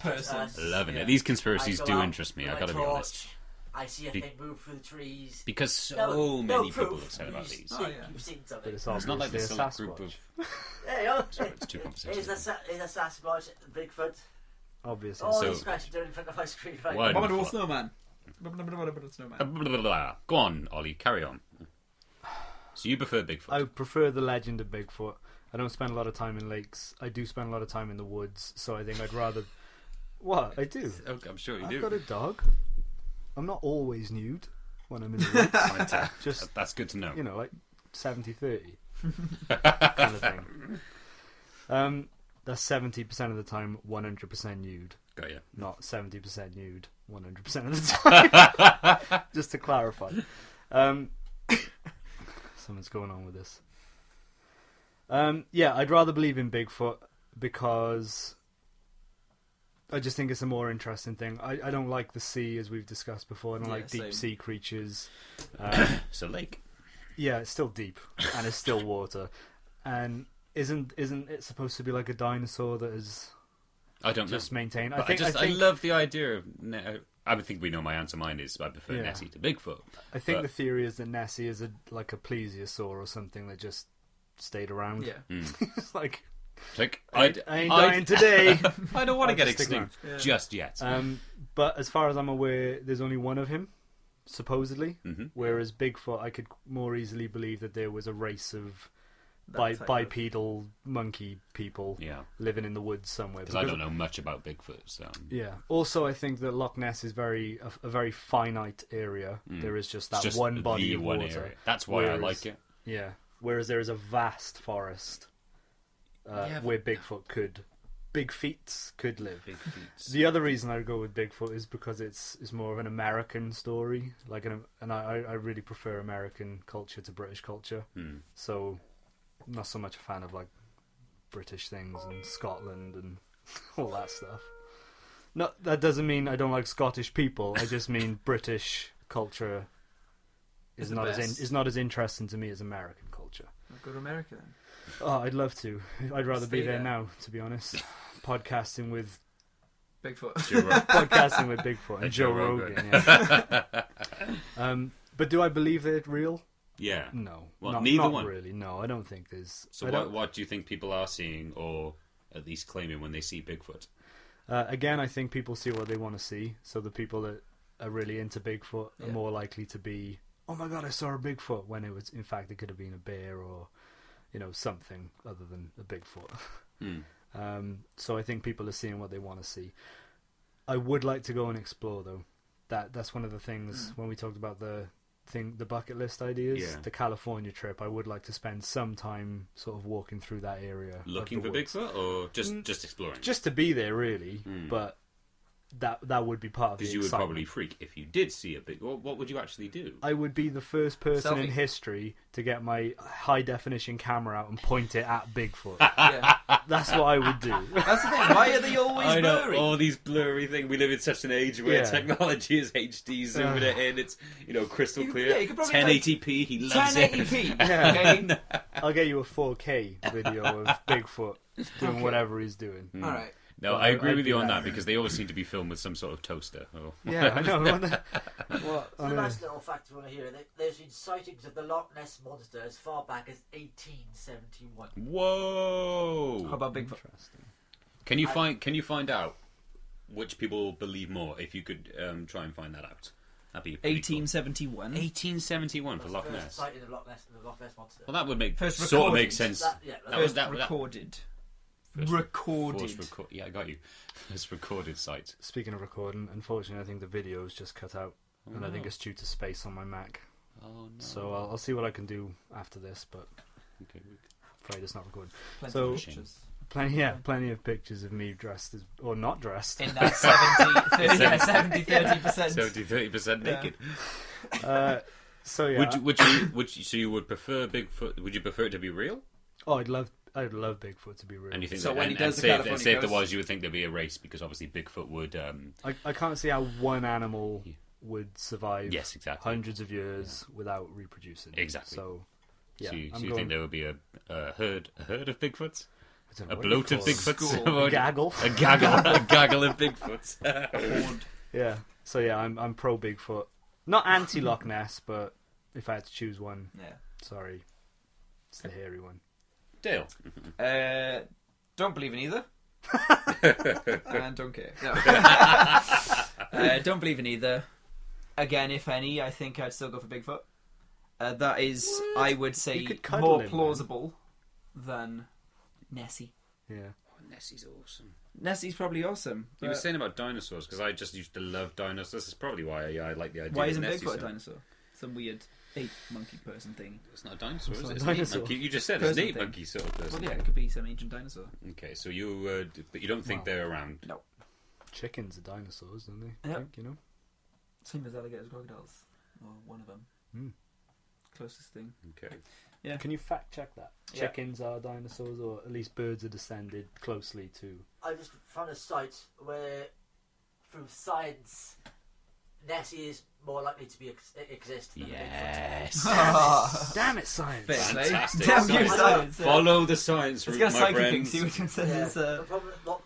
person. us. Loving Yeah. it. These conspiracies I go do out interest me. with I my gotta be torch, honest. I see a Be- thing move through the trees. Because so No many people proof. have said about these. Oh, yeah. You've seen But something. it's It's not like obviously this a select group Sasquatch. of. There you go. Sorry, it's two conversations. Is a Sasquatch, Bigfoot. Obviously. All So- these questions are in front of my screen right Why- now. Abominable snowman. Abominable snowman. Go on, Ollie. Carry on. So you prefer Bigfoot? I prefer the legend of Bigfoot. I don't spend a lot of time in lakes. I do spend a lot of time in the woods, so I think I'd rather. What? I do. Okay, I'm sure you I've do. got a dog. I'm not always nude when I'm in the woods. Right, Just, that's good to know. like 70-30 kind of thing. That's 70% of the time 100% nude, Got you. not 70% nude 100% of the time. Just to clarify. Something's going on with this. Yeah, I'd rather believe in Bigfoot because I just think it's a more interesting thing. I don't like the sea, as we've discussed before. I don't Yeah, like deep same. sea creatures. So lake. Yeah, it's still deep and it's still water. And isn't it supposed to be like a dinosaur that is I don't just know. maintained? But I love the idea of. I would think we know my answer. Mine is I prefer Yeah. Nessie to Bigfoot. I think but- the theory is that Nessie is like a plesiosaur or something that just stayed around. Yeah. It's like Like I ain't dying today. I don't want to I'll get just stick extinct around. Yeah. just yet. But as far as I'm aware, there's only one of him, supposedly. Mhm. Whereas Bigfoot, I could more easily believe that there was a race of That type of- bipedal monkey people Yeah, living in the woods somewhere. because I don't know much about Bigfoot. So Yeah. Also, I think that Loch Ness is a very finite area. There is just that it's just one body the of one water. area. That's why I Whereas- like it. Yeah. Whereas there is a vast forest Yeah, where Big Feet could live. Big feet. The other reason I would go with Bigfoot is because it's more of an American story, and I really prefer American culture to British culture. So, I'm not so much a fan of like British things and Scotland and all that stuff. No, that doesn't mean I don't like Scottish people. I just mean British culture It's is the not best. as interesting to me as American culture. I'll go to America then. Oh, I'd love to. I'd rather be Stay there there. now, to be honest. Podcasting with Bigfoot. podcasting with Bigfoot and Joe Rogan. Yeah. But do I believe that it's real? Yeah. No. Well, not, neither not one. really. No, I don't think there's. So I don't- what do you think people are seeing, or at least claiming when they see Bigfoot? Again, I think people see what they want to see. So the people that are really into Bigfoot are Yeah. more likely to be, "Oh my god, I saw a Bigfoot," when it was, in fact, it could have been a bear or, something other than a Bigfoot. So I think people are seeing what they want to see. I would like to go and explore, though. That's one of the things when we talked about the bucket list ideas. Yeah. The California trip, I would like to spend some time sort of walking through that area, of Looking the for woods. Bigfoot, or just exploring? Just to be there, really. But that would be part of the Because you would excitement. probably freak if you did see a big. What would you actually do? I would be the first person Selfie. in history to get my high definition camera out and point it at Bigfoot. Yeah. That's what I would do. That's the thing. Why are they always I know blurry? all these blurry things. We live in such an age where Yeah. technology is HD, zooming it in. It's crystal You could- clear. yeah, you could probably 1080p. He loves it. 1080p. Yeah. Okay. I'll get you a 4K video of Bigfoot doing whatever he's doing. All right. No, Well, I agree I'd with you do on that. that because they always seem to be filmed with some sort of toaster. Oh. Yeah, I know. What So on the earth? last little fact you want to hear, there's been sightings of the Loch Ness Monster as far back as 1871. Whoa! How about Bigfoot? Interesting. Can you find out which people believe more? If you could try and find that out, that'd be pretty cool. 1871. 1871 for That's Loch the first Ness. sighting of the Loch Ness Monster. Well, that would make First sort of recorded. make sense. That That was First that. recorded. First- Recorded. Yeah, I got you. First recorded site. Speaking of recording, unfortunately, I think the video's just cut out, and I think it's due to space on my Mac. Oh no. So I'll see what I can do after this, but Okay. afraid it's not recorded. Plenty So- of pictures. Plenty of pictures of me dressed as, or not dressed. In that 70-30%. 70-30% naked. So yeah. So you would prefer Bigfoot? Would you prefer it to be real? Oh, I'd love Bigfoot to be real. And you think So that, when he and does the say, California say if there coast- was, you would think there'd be a race because obviously Bigfoot would. I can't see how one animal would survive Yes, exactly. hundreds of years without reproducing. Exactly. So, yeah, so you I'm think going, there would be a herd of Bigfoots, I don't know a what you bloat of call it. Bigfoots, A gaggle. a gaggle of Bigfoots. Horde. Yeah. So yeah, I'm pro Bigfoot. Not anti Loch Ness, but if I had to choose one, Yeah. sorry, it's the hairy one. Dale. Don't believe in either. And don't care. No. Don't believe in either. Again, if any, I think I'd still go for Bigfoot. That is, I would say, You could cuddle more him, plausible than Nessie. Yeah. Nessie's awesome. Nessie's probably awesome. You were but saying about dinosaurs because I just used to love dinosaurs. That's probably why I like the idea. why of isn't Nessie Bigfoot a so- dinosaur? Some weird ape monkey person thing. It's not a dinosaur, It's is not it? a It's an ape dinosaur. monkey. You just said it's an Person ape thing. monkey sort of person. Well, yeah, it could be some ancient dinosaur. Okay, so you, but you don't think Well. they're around? No. Chickens are dinosaurs, don't they? Yep. I think, you know. Same as alligators, crocodiles. Or one of them. Hmm. Closest thing. Okay. Yeah. Can you fact check that? Yeah. Chickens are dinosaurs, or at least birds are descended closely to. I just found a site where, through science, Nessie is more likely to exist than Yes. Ah. Damn it, science! Fair play. Fantastic. Damn you, Science. science. Follow the science Let's route, get a my psychic thing, friends. see which one says Yeah. it's,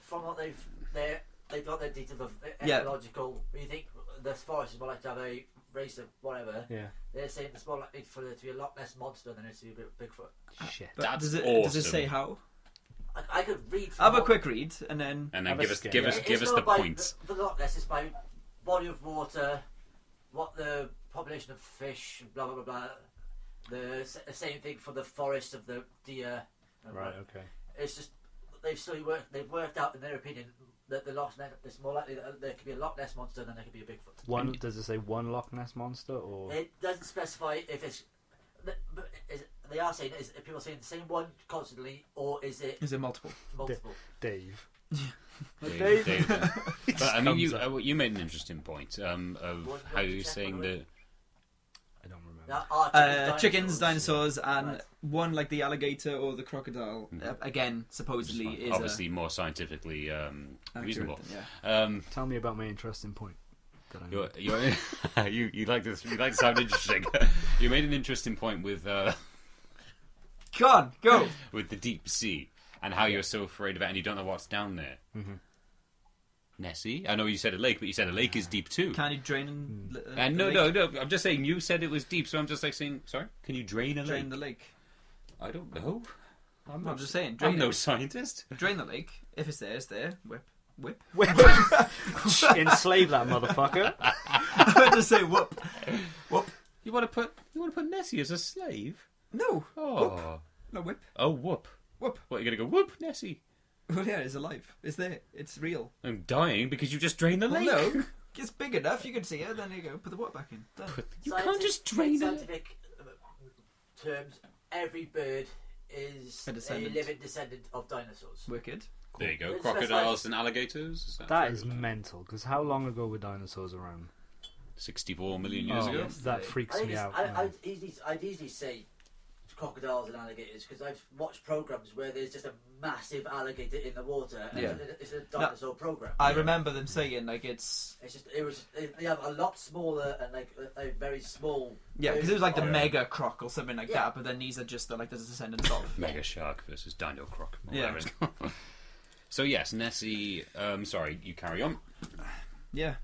From what they've got their details of Yeah. ecological. When you think the forest is more likely to have a race of whatever, Yeah. they're saying it's more likely for there to be a Loch Ness monster than it is to be a Bigfoot. Shit. but That's does it awesome. say how? I could read. From Have a what- quick read and then. And Have then a scan. give It's us not the by points. The Loch Ness is by body of water, what the population of fish, blah blah blah blah. The same thing for the forest of the deer. and Right. what- Okay. It's just they've worked out in their opinion that the Loch Ness it's more likely that there could be a Loch Ness monster than there could be a Bigfoot. One. Does it say one Loch Ness monster or? It doesn't specify if it's. But they are saying is people saying the same one constantly, or is it Is it multiple? multiple? Dave. Dave. But I mean, Comes you made an interesting point of What how did you you're check, saying by the way? that. I don't remember. There are Chickens, dinosaurs, and Right. one like the alligator or the crocodile. Again, supposedly Which is is obviously more scientifically accurate, reasonable. Yeah. Tell me about my interesting point. That I You're, you like this? You like to sound interesting. You made an interesting point with Go on, go. with the deep sea and how you're so afraid of it and you don't know what's down there. Mhm. Nessie, I know you said a lake, but you said a lake is deep too. Can you drain and And the no, lake? no. I'm just saying you said it was deep, so I'm just like saying, sorry. Can you drain a Drain lake? the lake. I don't know. I'm just saying. I'm Drain no it. scientist. Drain the lake. If it's there, it's there. Whip. Enslave that motherfucker. I just say whoop. You want to put Nessie as a slave? No. Oh, No whip. oh, whoop. Whoop. What, you're gonna go whoop Nessie? Well, yeah, it's alive. It's there. It's real. I'm dying because you just drained the Well, lake. no. It's big enough. You can see it. Then you go. Put the water back in. Done. You can't just drain it. Scientific terms, every bird is A a, descendant. living descendant of dinosaurs. Wicked. There you go. It's Crocodiles and alligators. Is That fair? is mental. Because how long ago were dinosaurs around? 64 million years Oh, ago. that freaks me out. now. I'd easily say crocodiles and alligators because I've watched programs where there's just a massive alligator in the water and Yeah. it's a dinosaur program. I remember them saying like It was they have a lot smaller and like a very small. yeah, because it was like the Yeah. mega croc or something like Yeah. that. But then these are just like the descendants of. Mega shark versus dino croc. Yeah. Whatever. So yes, Nessie. Sorry, you carry on. Yeah.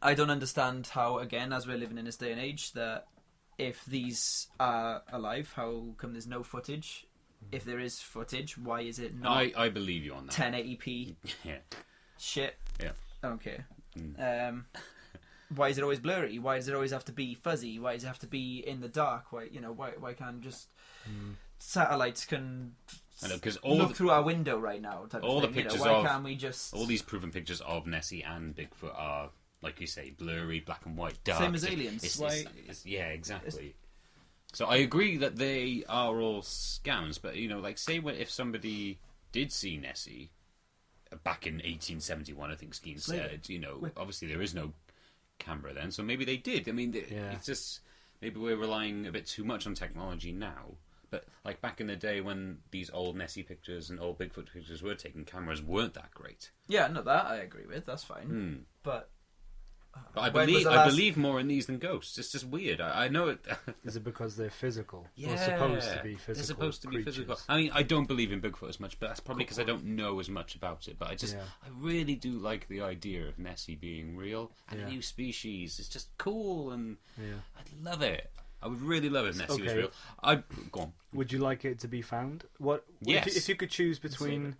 I don't understand how, again, as we're living in this day and age, that if these are alive, how come there's no footage? If there is footage, why is it not I believe you on that. 1080p Yeah. shit? Yeah. I don't care. Mm. Why is it always blurry? Why does it always have to be fuzzy? Why does it have to be in the dark? Why can't just satellites can I know, because look through our window right now? Type all of the thing, pictures why of- can't we just all these proven pictures of Nessie and Bigfoot are, like you say, blurry, black and white, dark. Same as aliens. Yeah, exactly. So I agree that they are all scams, but like say if somebody did see Nessie back in 1871, I think Skeen said, obviously there is no camera then, so maybe they did. I mean, it's just maybe we're relying a bit too much on technology now. But like back in the day when these old Nessie pictures and old Bigfoot pictures were taken, cameras weren't that great. Yeah, no, that I agree with. That's fine. But I when was believe the I last- believe more in these than ghosts. It's just weird. I know it. Is it because they're physical? Yeah, Or supposed to be physical? They're supposed to be creatures? physical. I mean, I don't believe in Bigfoot as much, but that's probably because I don't know as much about it. But I really do like the idea of Nessie being real and a new species. It's just cool, and I'd love it. I would really love it if Nessie was real. Go on. Would you like it to be found? What? Yes. If you could choose between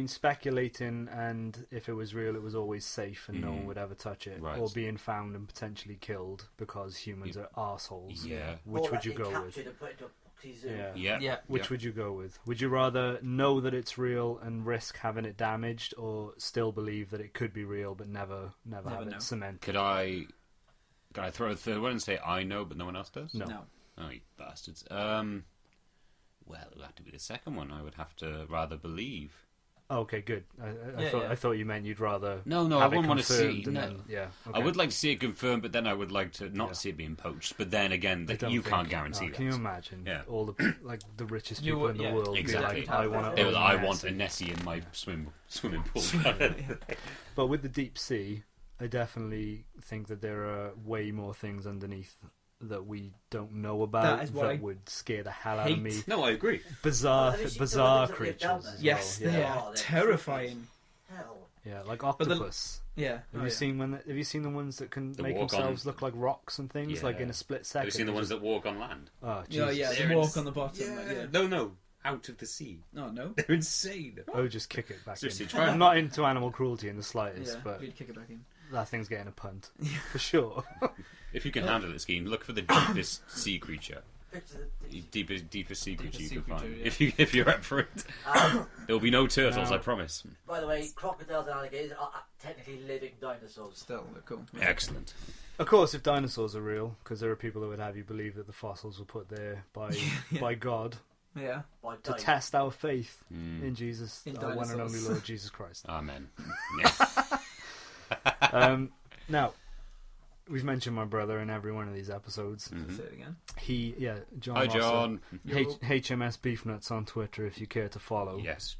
speculating and if it was real, it was always safe and no one would ever touch it, Right. or being found and potentially killed because humans are arseholes. Yeah. Which Or would you actually go captured with? and put into a boxy zoo. Yeah. Which would you go with? Would you rather know that it's real and risk having it damaged, or still believe that it could be real but never have know. it cemented? Could I throw a third one and say I know, but no one else does? No. Oh, you bastards. Well, it would have to be the second one. I would have to rather believe. Okay, good. I thought you meant you'd rather. No, I have it wouldn't want to see. confirmed and No. then- yeah. I okay. would like to see it confirmed, but then I would like to not see it being poached. But then again, I don't you think- can't guarantee that. Can you imagine? Yeah. All the the richest You people would- in the yeah, world. exactly. Be like, I want It to. was, I want a Nessie in my swimming pool. But with the deep sea, I definitely think that there are way more things underneath that we don't know about That is what I would scare the hell out of me. No, I agree. Bizarre, Have you seen bizarre some of the things that live down creatures. there? as Yes, well. they yeah. are Oh, they're terrifying. Hell. Yeah, like the- octopus. Yeah. Have you seen have you seen the ones that can That make walk themselves on- look like rocks and things, like Yeah. in a split second? Have you seen the ones that walk on land? Oh, Yeah, Jesus. yeah. They're They walk ins- on the bottom. Like, yeah. No, out of the sea. Oh no. They're insane. Oh, just kick it back Seriously, in. try I'm not into animal cruelty in the slightest, Yeah. but We'd kick it back in. that thing's getting a punt for sure. If you can handle it, Scheme, look for the deepest sea creature. Picture the- Deepest sea creature you sea can find. creature, yeah. If you're up for it. There'll be no turtles, No. I promise. By the way, crocodiles and alligators are technically living dinosaurs. Still, they're cool. Excellent. Of course, if dinosaurs are real, because there are people that would have you believe that the fossils were put there by God Yeah. By to time. test our faith Mm. in Jesus, In our one and only dinosaurs. Lord Jesus Christ. Amen. Yeah. Now, we've mentioned my brother in every one of these episodes. Mhm. Say it again. John. Hi, Rosser, John. HMS Beefnuts on Twitter, if you care to follow. Yes.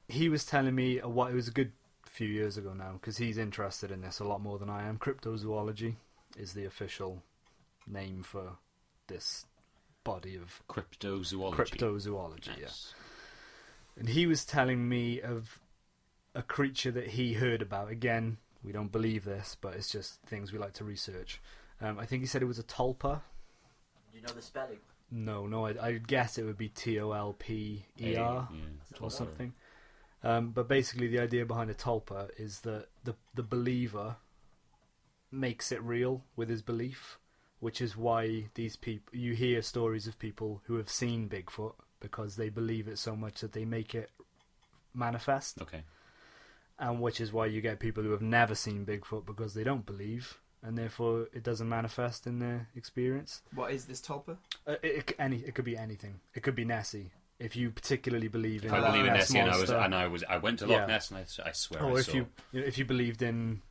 He was telling me it was a good few years ago now, because he's interested in this a lot more than I am. Cryptozoology is the official name for this body of Cryptozoology. cryptozoology. Yeah. Yes. And he was telling me of a creature that he heard about. Again, we don't believe this, but it's just things we like to research. I think he said it was a tulpa. You know the spelling. No, I'd guess it would be TOLPER Yeah. or something. But basically, the idea behind a tulpa is that the believer makes it real with his belief, which is why these people, you hear stories of people who have seen Bigfoot because they believe it so much that they make it manifest. Okay. And which is why you get people who have never seen Bigfoot because they don't believe, and therefore it doesn't manifest in their experience. What is this tulpa? It could be anything. It could be Nessie. if you particularly believe in If I believe in Nessie, monster, I went to Loch Ness, and I swear or I if saw. if you believed in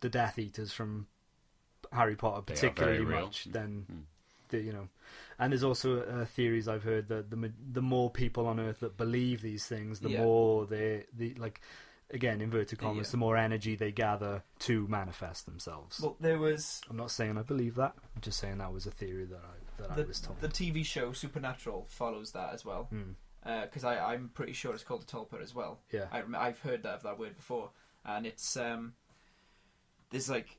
the Death Eaters from Harry Potter They are particularly very real. much, then and there's also theories I've heard that the more people on Earth that believe these things, the more they like, again, inverted commas, the more energy they gather to manifest themselves. Well, there was I'm not saying I believe that. I'm just saying that was a theory that I was told. the TV show Supernatural follows that as well. Because I'm pretty sure it's called the Tulpa as well. Yeah. I've heard of that word before, and it's there's like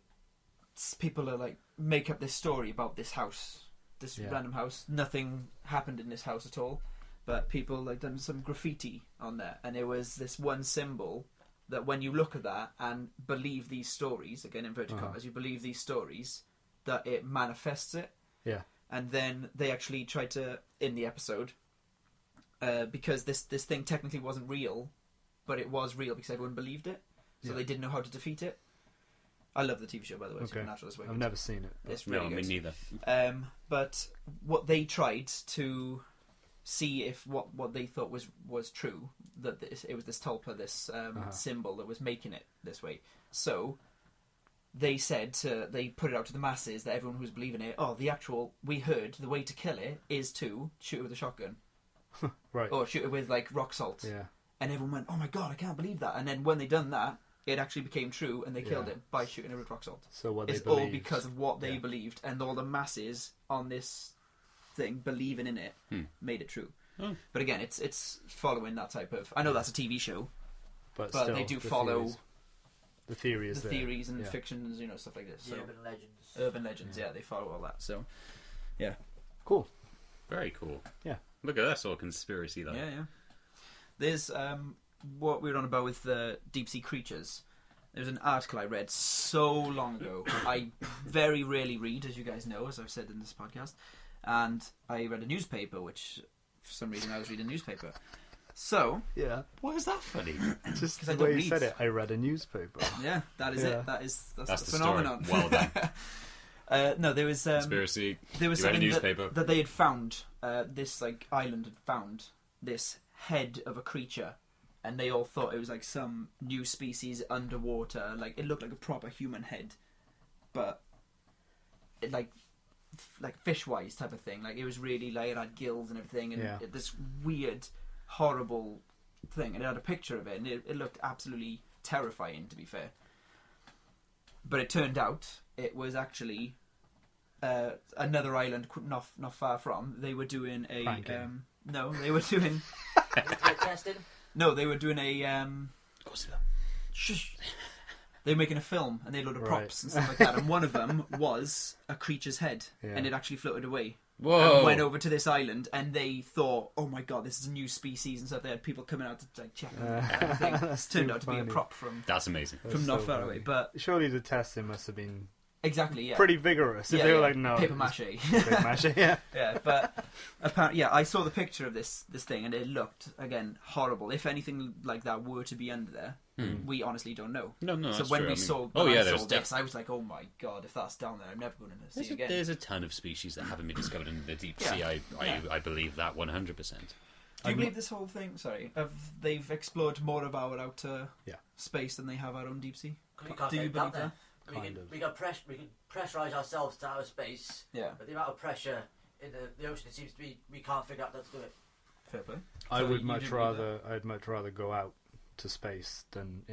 people are like make up this story about this house, this random house. Nothing happened in this house at all, but people like done some graffiti on there, and it was this one symbol that when you look at that and believe these stories, again inverted commas, you believe these stories, that it manifests it. Yeah. And then they actually tried to, in the episode, because this thing technically wasn't real, but it was real because everyone believed it, so they didn't know how to defeat it. I love the TV show, by the way. Okay. Supernatural is wicked. I've never seen it. It's really No, me good. neither. But what they tried to see if what they thought was true, that it was this tulpa, this symbol that was making it this way. So they said they put it out to the masses that everyone who was believing it, we heard the way to kill it is to shoot it with a shotgun. Right. Or shoot it with like rock salt. Yeah. And everyone went, oh my god, I can't believe that. And then when they done that, it actually became true, and they killed it by shooting it with rock salt. So what It's they all believed, because of what they believed, and all the masses on this thing believing in it made it true. Oh. But again, it's following that type of. I know that's a TV show, but still, they do the follow theories. The theory is the there. theories and Yeah. fictions, stuff like this. The So urban legends. urban legends, yeah, they follow all that. So yeah, Cool. Very cool. Yeah. Look at that sort of conspiracy, though. yeah. There's what we were on about with the deep sea creatures. There's an article I read so long ago. I very rarely read, as you guys know, as I've said in this podcast. And I read a newspaper, which for some reason I was reading a newspaper. So Yeah. Why is that funny? Just 'Cause I the don't way you read. said it, I read a newspaper. yeah, that is Yeah. it. That's That's the the phenomenon. story. Well done. No, there was Conspiracy. there was You read a something newspaper. that they had found. This like island had found this head of a creature, and they all thought it was like some new species underwater. Like it looked like a proper human head, but it like fish-wise type of thing. Like it was really like it had gills and everything, and this weird, horrible thing. And it had a picture of it, and it looked absolutely terrifying, to be fair. But it turned out it was actually another island not far from. They were doing a Pranking. no, they were doing Testing. no, they were doing a Godzilla. shush. They were making a film, and they had a load of Right. props and stuff like that. And one of them was a creature's head, Yeah. and it actually floated away. Whoa. And went over to this island, and they thought, "Oh my god, this is a new species," and stuff. They had people coming out to like check on everything. That's Turned too out to be a funny. prop from That's amazing. That's not so far funny. away. But Surely the testing must have been exactly, yeah, pretty vigorous. If Yeah, they were yeah. like, no, paper it's mache. paper mache, yeah. Yeah, but apparently, I saw the picture of this thing, and it looked again horrible. If anything like that were to be under there, we honestly don't know. No, So that's when true. we I mean- saw, Oh when yeah, I there's saw this, I was like, "Oh my god, if that's down there, I'm never going to see it again." There's a ton of species that haven't been discovered in the deep Yeah. sea. Yeah. I believe that 100%. Do you believe this whole thing? Sorry, they've explored more of our outer Yeah. space than they have our own deep sea? We can't Do you get down believe there. Kind of. We can pressurize ourselves to outer space, Yeah, but the amount of pressure in the ocean, it seems to be we can't figure out how to do it. fair play. I So would you much didn't believe rather. I'd much rather go out to space than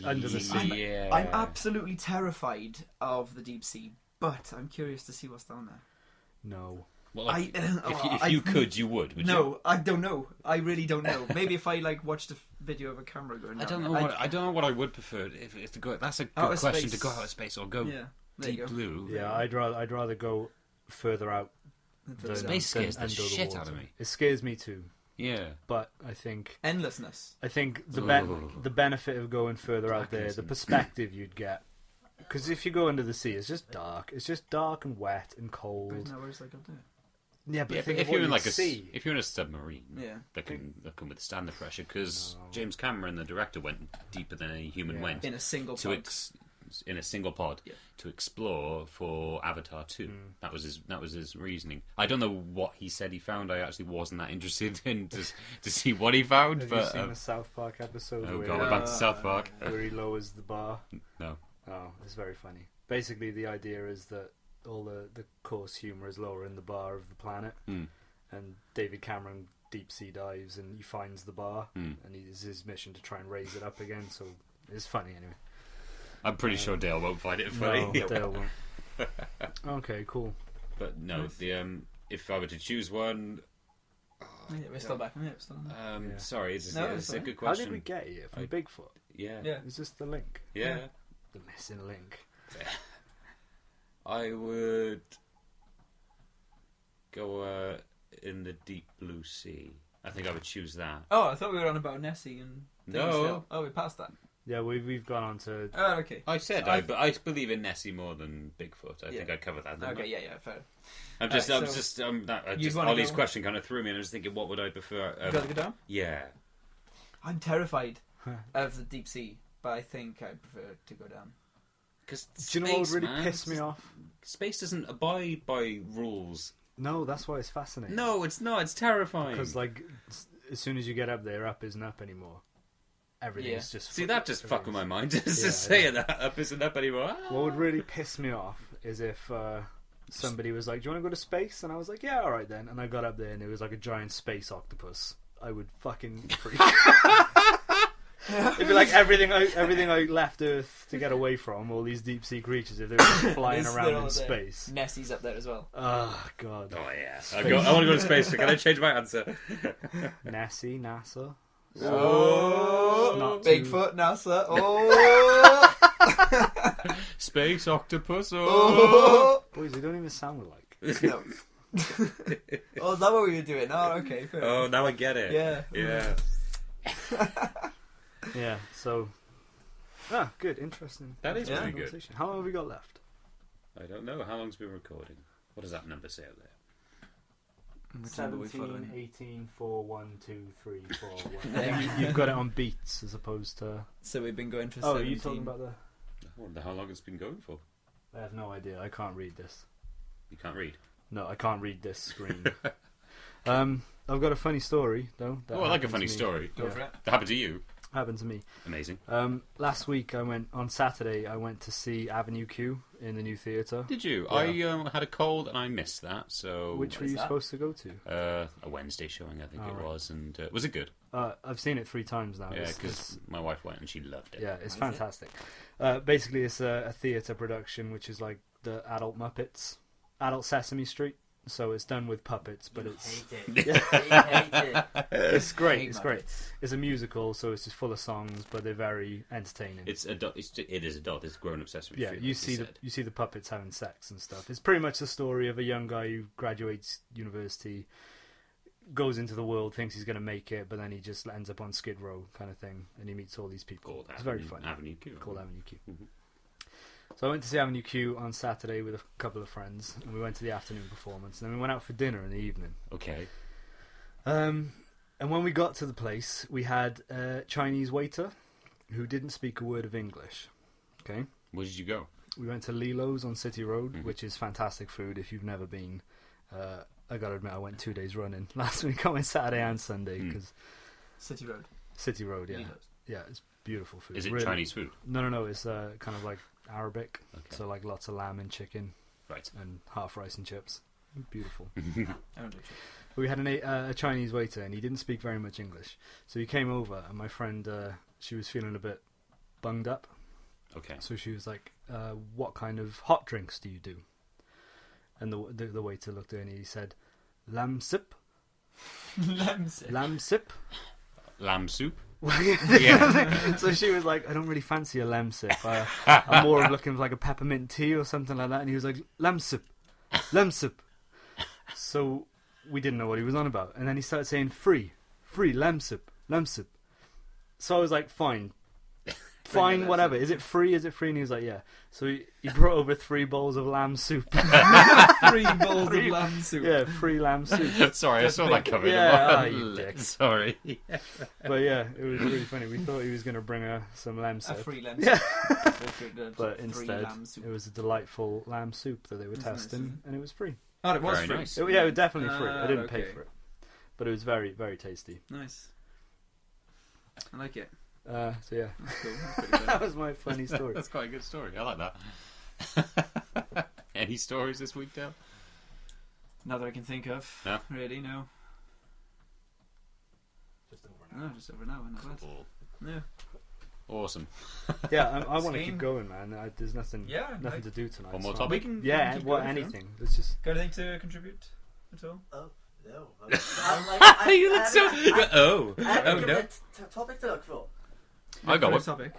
under the sea. Yeah. I'm absolutely terrified of the deep sea, but I'm curious to see what's down there. No. Well, like, if I- you could, you would you? No, I don't know. I really don't know. Maybe if I watched a video of a camera going. I down don't know. there. I don't know what I would prefer. If to go, that's a good Outer question. space. To go out of space or go Yeah, there you deep go. blue. Yeah, I'd rather go further out. Than, Space than scares the under shit water. out of me. It scares me too, Yeah. but I think Endlessness. the benefit of going further out there, the Blackness. perspective you'd get. Because if you go under the sea, it's just dark. It's just dark and wet and But cold. isn't that what it's like up there? Yeah, but Yeah, think if of you're what in like you'd see. if you're in a submarine Yeah. that can withstand the pressure, because No. James Cameron, the director, went deeper than any human Yeah. went In a single to point. in a single pod to explore for Avatar 2. That was his reasoning. I don't know what he said he found. I actually wasn't that interested in to see what he found. Have but you seen the South Park episode? oh where, god, back to South Park. where he lowers the bar? No. Oh, it's very funny. Basically, the idea is that all the coarse humour is lowering the bar of the planet, and David Cameron deep sea dives and he finds the bar, and it's his mission to try and raise it up again. So it's funny anyway. I'm pretty sure Dale won't find it funny. No, Dale won't. Okay, cool. But no, Nice. if I were to choose one, Yeah, we're still back. Yeah, we're still on that. Yeah. sorry, it's No, a it's alright. good How question. did we get here from I- Bigfoot? Yeah, Yeah. Is this the link? yeah. The missing link. I would go in the deep blue sea. I think I would choose that. Oh, I thought we were on about Nessie and things No. still. Oh, we passed that. Yeah, we've gone on to. Oh, okay. I said I- I believe in Nessie more than Bigfoot. I think Yeah. I covered that. didn't I? Okay, yeah, fair. I'm just, You'd wanna Ollie's go- question kind of threw me, and I was thinking, what would I prefer? You gotta go down? Yeah, I'm terrified of the deep sea, but I think I prefer to go down. because Do you know what would really piss me off? Space doesn't abide by rules. No, that's why it's fascinating. No, it's not. It's terrifying. Because like, as soon as you get up there, up isn't up anymore. Everything's just. See, that just fucked with my mind. Just Yeah, saying that up isn't up anymore. What would really piss me off is if somebody was like, "Do you want to go to space?" And I was like, "Yeah, all right then." And I got up there and it was like a giant space octopus. I would fucking freak. It'd be like everything I left Earth to get away from, all these deep sea creatures, if they were flying They're around all in there. space. Nessie's up there as well. Oh god. Oh yeah, I want to go to space. Can I change my answer? Nessie, NASA. Oh, Not too- Bigfoot, NASA. Oh, Space octopus. oh. Boys, they don't even sound alike. No. Oh, is that what we were doing? Oh, okay. Fair Oh, enough. now I get it. Yeah. Yeah. Yeah, so good, interesting. That is Yeah. really good. Conversation. How long have we got left? I don't know how long's been recording. What does that number say out there? Which number we following? 18, 4, 1, 2, 3, 4, 1. Yeah. You've got it on beats as opposed to. So we've been going for Oh, are 17. you talking about the? I wonder how long it's been going for. I have no idea. I can't read this. You can't read. No, I can't read this screen. I've got a funny story though. that Oh, I like a happened funny to me. story. Go Yeah. for it. That happened to you. Happened to me. Amazing. Last week on Saturday I went to see Avenue Q in the new theatre. Did you? Yeah. I had a cold and I missed that. So Which were is you that? supposed to go to? a Wednesday showing, I think Oh, it right. was, and was it good? I've seen it 3 times now. Yeah, It's- because my wife went and she loved it. yeah, it's Is it? fantastic. Basically, it's a theatre production which is like the adult Muppets, adult Sesame Street. So it's done with puppets, but You it's hate it. You hate it. it's great. Hate It's great. Muppets. It's a musical, so it's just full of songs, but they're very entertaining. It is adult. It's grown up Sesame Yeah, Street. you like see said. you see the puppets having sex and stuff. It's pretty much the story of a young guy who graduates university, goes into the world, thinks he's going to make it, but then he just ends up on Skid Row kind of thing, and he meets all these people. Called It's Avenue, very funny. Avenue Q. Called Avenue Q. Mhm. So I went to see Avenue Q on Saturday with a couple of friends, and we went to the afternoon performance, and then we went out for dinner in the evening. Okay. And when we got to the place, we had a Chinese waiter who didn't speak a word of English. Okay, Where did you go? we went to Lilo's on City Road, Mhm. which is fantastic food if you've never been. I gotta admit, I went 2 days running. Last week I went Saturday and Sunday Mm. because City Road. City Road, yeah, Lilo's. yeah, it's beautiful food. Is it Really- Chinese food? No, it's kind of like Arabic, Okay. so like lots of lamb and chicken Right. and half rice and chips. Beautiful. I don't do chicken. We had a Chinese waiter, and he didn't speak very much English. So he came over, and my friend, she was feeling a bit bunged up. Okay. So she was like, "What kind of hot drinks do you do?" And the waiter looked at her and he said, "Lamb sip, Lemsip. lamb sip." Lamb soup. Yeah. So she was like, "I don't really fancy a lamb sip. I'm more of looking for like a peppermint tea or something like that." And he was like, "Lamb sip, lamb sip." So we didn't know what he was on about, and then he started saying, free lamb sip, lamb sip." So I was like, "Fine, fine, it, whatever. Is it free? Is it free? And he was like, yeah. So he brought over 3 bowls of lamb soup. 3 bowls of lamb soup. Yeah, free lamb soup. Sorry, I saw that coming. Yeah, you dick. Sorry. But yeah, it was really funny. We thought he was going to bring her some lamb A soup. free lamb soup. Yeah. But Free instead, lamb soup. it was a delightful lamb soup that they were That's nice, testing, isn't it? and it was free. Oh, it was Very free. nice. Yeah, it was definitely free. I didn't pay okay. for it. But it was very, very tasty. Nice. I like it. So yeah, That's cool. That's pretty good. that was my funny story. That's quite a good story. I like that. Any stories this week, Dale? Not that I can think of. No? Really, no. Just over No, just over now. Not bad. Cool. Yeah. Awesome. Yeah, I want to Skiing. keep going, man. There's nothing to do tonight. One more so- topic? We can Yeah, keep what going if you want. anything. Let's just. Got anything to contribute at all? Oh, no. You look so. Oh no! Topic to look for. I got one. Topic.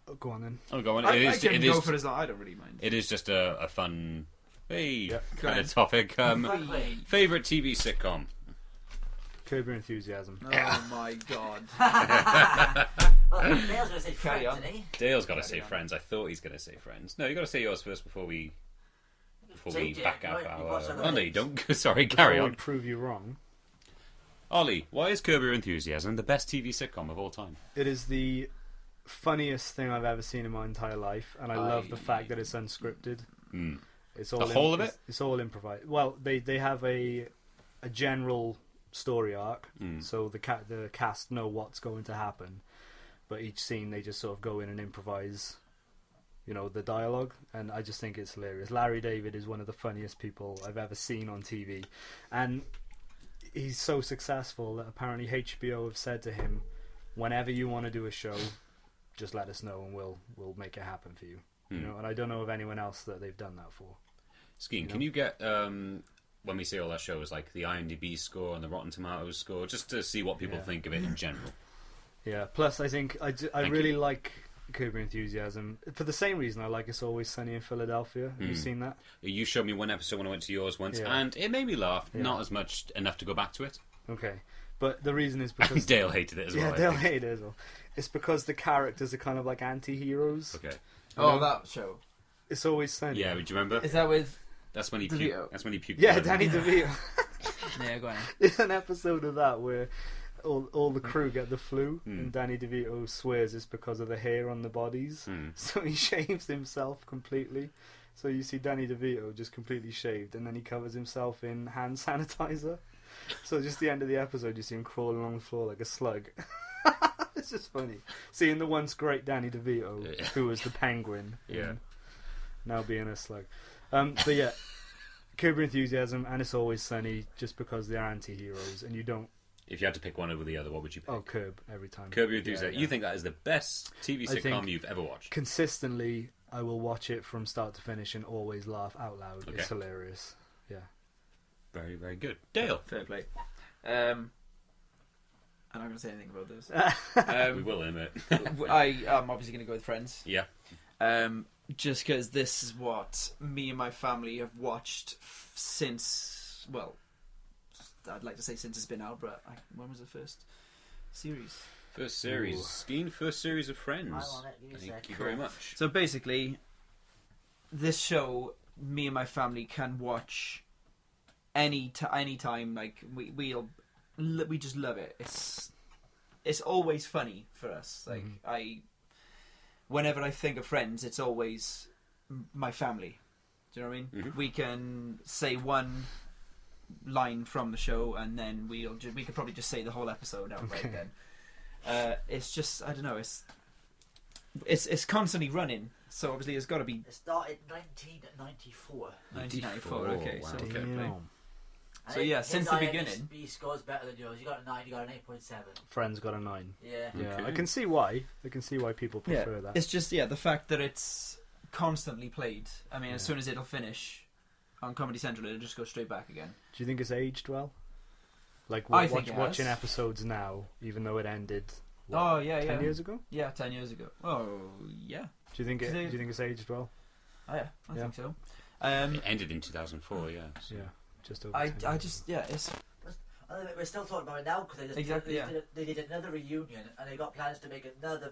Oh, go on then. I'll go on. I It can go is. for as long. I don't really mind. It is just a fun, Yeah. kind Go of topic. Frankly, Favorite TV sitcom. Curb Your Enthusiasm. Oh my god. well, Dale's going to say Carry Friends, on. isn't he? Dale's got to Carry say on. Friends. I thought he's going to say Friends. No, you got to say yours first before we Change it. back up Right, you've watched our. other Oh no, things. you don't. Sorry, carry Before on. we prove you wrong. Ollie, why is Curb Your Enthusiasm the best TV sitcom of all time? It is the funniest thing I've ever seen in my entire life, and I love the fact that it's unscripted. Mm. It's all The whole of it? It's all improvised. Well, they have a general story arc, Mm. so the cast know what's going to happen, but each scene they just sort of go in and improvise, the dialogue, and I just think it's hilarious. Larry David is one of the funniest people I've ever seen on TV, and he's so successful that apparently HBO have said to him, whenever you want to do a show, just let us know and we'll make it happen for you. And I don't know of anyone else that they've done that for. Skeen, can you get when we see all our shows like the IMDb score and the Rotten Tomatoes score, just to see what people think of it in general? Yeah. Plus, I think I Thank really you. like Curb Your Enthusiasm for the same reason I like It's Always Sunny in Philadelphia. Have you seen that? You showed me one episode when I went to yours once, Yeah. and it made me laugh. Yeah. Not as much enough to go back to it. Okay. But the reason is because Dale hated it as well. yeah, I Dale think. hated it as well. It's because the characters are kind of like anti-heroes. Okay. Oh, that show. It's Always Sunny. Yeah, do you remember? Is that with? That's when he DeVito. puked. That's when he puked. Yeah, on- Danny DeVito. Yeah, go on. There's an episode of that where all the crew get the flu, and Danny DeVito swears it's because of the hair on the bodies. So he shaves himself completely. So you see Danny DeVito just completely shaved, and then he covers himself in hand sanitizer. So just the end of the episode, you see him crawling along the floor like a slug. It's just funny. Seeing the once great Danny DeVito, who was the penguin, Yeah. now being a slug. But yeah, Curb Your Enthusiasm and It's Always Sunny, just because they're anti-heroes, and you don't... If you had to pick one over the other, what would you pick? Oh, Curb, every time. Curb Your Enthusiasm. Yeah. You think that is the best TV I sitcom think- you've ever watched? Consistently, I will watch it from start to finish and always laugh out loud. Okay. It's hilarious. Yeah. Very, very good. Dale. Fair play. I'm not going to say anything about this. We will in a minute. I'm obviously going to go with Friends. Yeah. Just because this is what me and my family have watched since, well, I'd like to say since it's been out, but when was the first series? First series. Ooh. Skeen, first series of Friends. I want it, you Thank said. you very much. So basically, this show, me and my family can watch any time. Like we just love it. It's always funny for us. Like whenever I think of Friends, it's always my family. Do you know what I mean? Mhm. We can say one line from the show, and then we could probably just say the whole episode outright. Okay. Then it's just, I don't know. It's constantly running, so obviously it's got to be It started 1994. 1994. Okay, wow. so fair play. Damn. So yeah, since the beginning. B score's better than yours. You got a 9, you got an 8.7. Friends got a 9. Yeah. Yeah, Okay. I can see why. people prefer that. It's just the fact that it's constantly played. I mean, as soon as it'll finish on Comedy Central, it'll just go straight back again. Do you think it's aged well? Like I think it has. watching episodes now, even though it ended. Oh yeah, 10 years ago. Yeah, 10 years ago. Oh yeah. Do you think Do you it's aged well? Oh yeah, I Yeah. think so. It ended in 2004, yeah. So. Yeah, just over. I 10 years just it's Are Well, we're still talking about it now because they did another reunion and they got plans to make another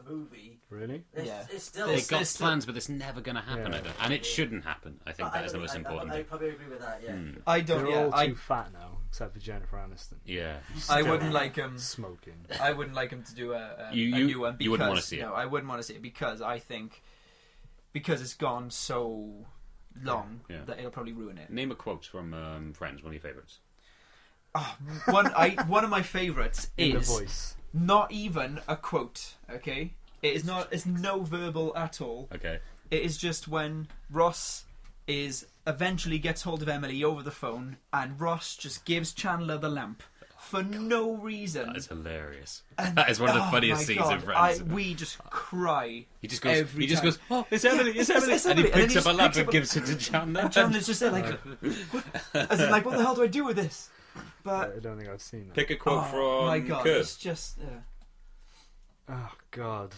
movie. Really? It's still. They've got plans, but it's never going to happen. Yeah. And it shouldn't happen. I think that is the most important I thing. probably agree with that. Yeah. I don't. They're all I too fat now, except for Jennifer Aniston. Yeah. I wouldn't like him. Smoking. I wouldn't like him to do a You new one. Because, you wouldn't want to see it. No, I wouldn't want to see it because I think it's gone so long that it'll probably ruin it. Name a quote from Friends, one of your favourites. Oh, one of my favourites In the is voice. not even a quote. Okay, it is not. It's no verbal at all. Okay. It is just when Ross eventually gets hold of Emily over the phone, and Ross just gives Chandler the lamp for no reason. That is hilarious. And- That is one of the funniest my scenes God, in Friends. we just cry. He just goes. every He just time. goes. Oh, it's Emily! It's Emily! it's And he Emily. And then picks he up a just lamp picks and up gives it to Chandler. And Chandler's just there like, as in, like, what the hell do I do with this? But I don't think I've seen that. Pick a quote from oh my God, Kurt. it's just. Oh God.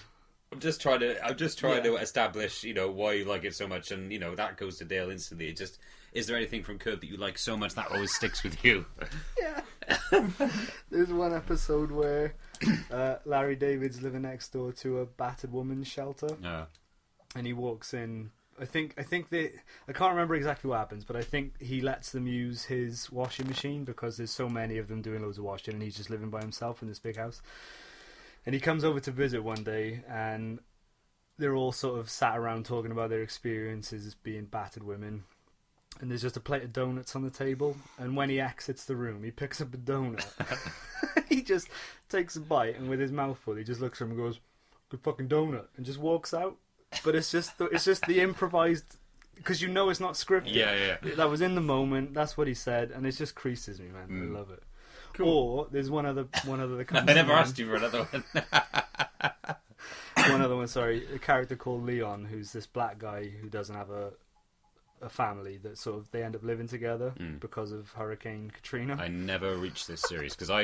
I'm just trying to establish, why you like it so much, and that goes to Dale instantly. Is there anything from Kurt that you like so much that always sticks with you? Yeah. There's one episode where Larry David's living next door to a battered woman's shelter, and he walks in. I think I can't remember exactly what happens, but I think he lets them use his washing machine because there's so many of them doing loads of washing, and he's just living by himself in this big house. And he comes over to visit one day, and they're all sort of sat around talking about their experiences as being battered women. And there's just a plate of donuts on the table, and when he exits the room, he picks up a donut. He just takes a bite, and with his mouth full, he just looks at him and goes, "Good fucking donut," and just walks out. But it's just the improvised, because it's not scripted. Yeah. That was in the moment. That's what he said, and it just creases me, man. I love it. Cool. Or there's one other that comes. I never to mind. asked you for another one. One other one. Sorry, a character called Leon, who's this black guy who doesn't have a family, that sort of they end up living together because of Hurricane Katrina. I never reached this series because I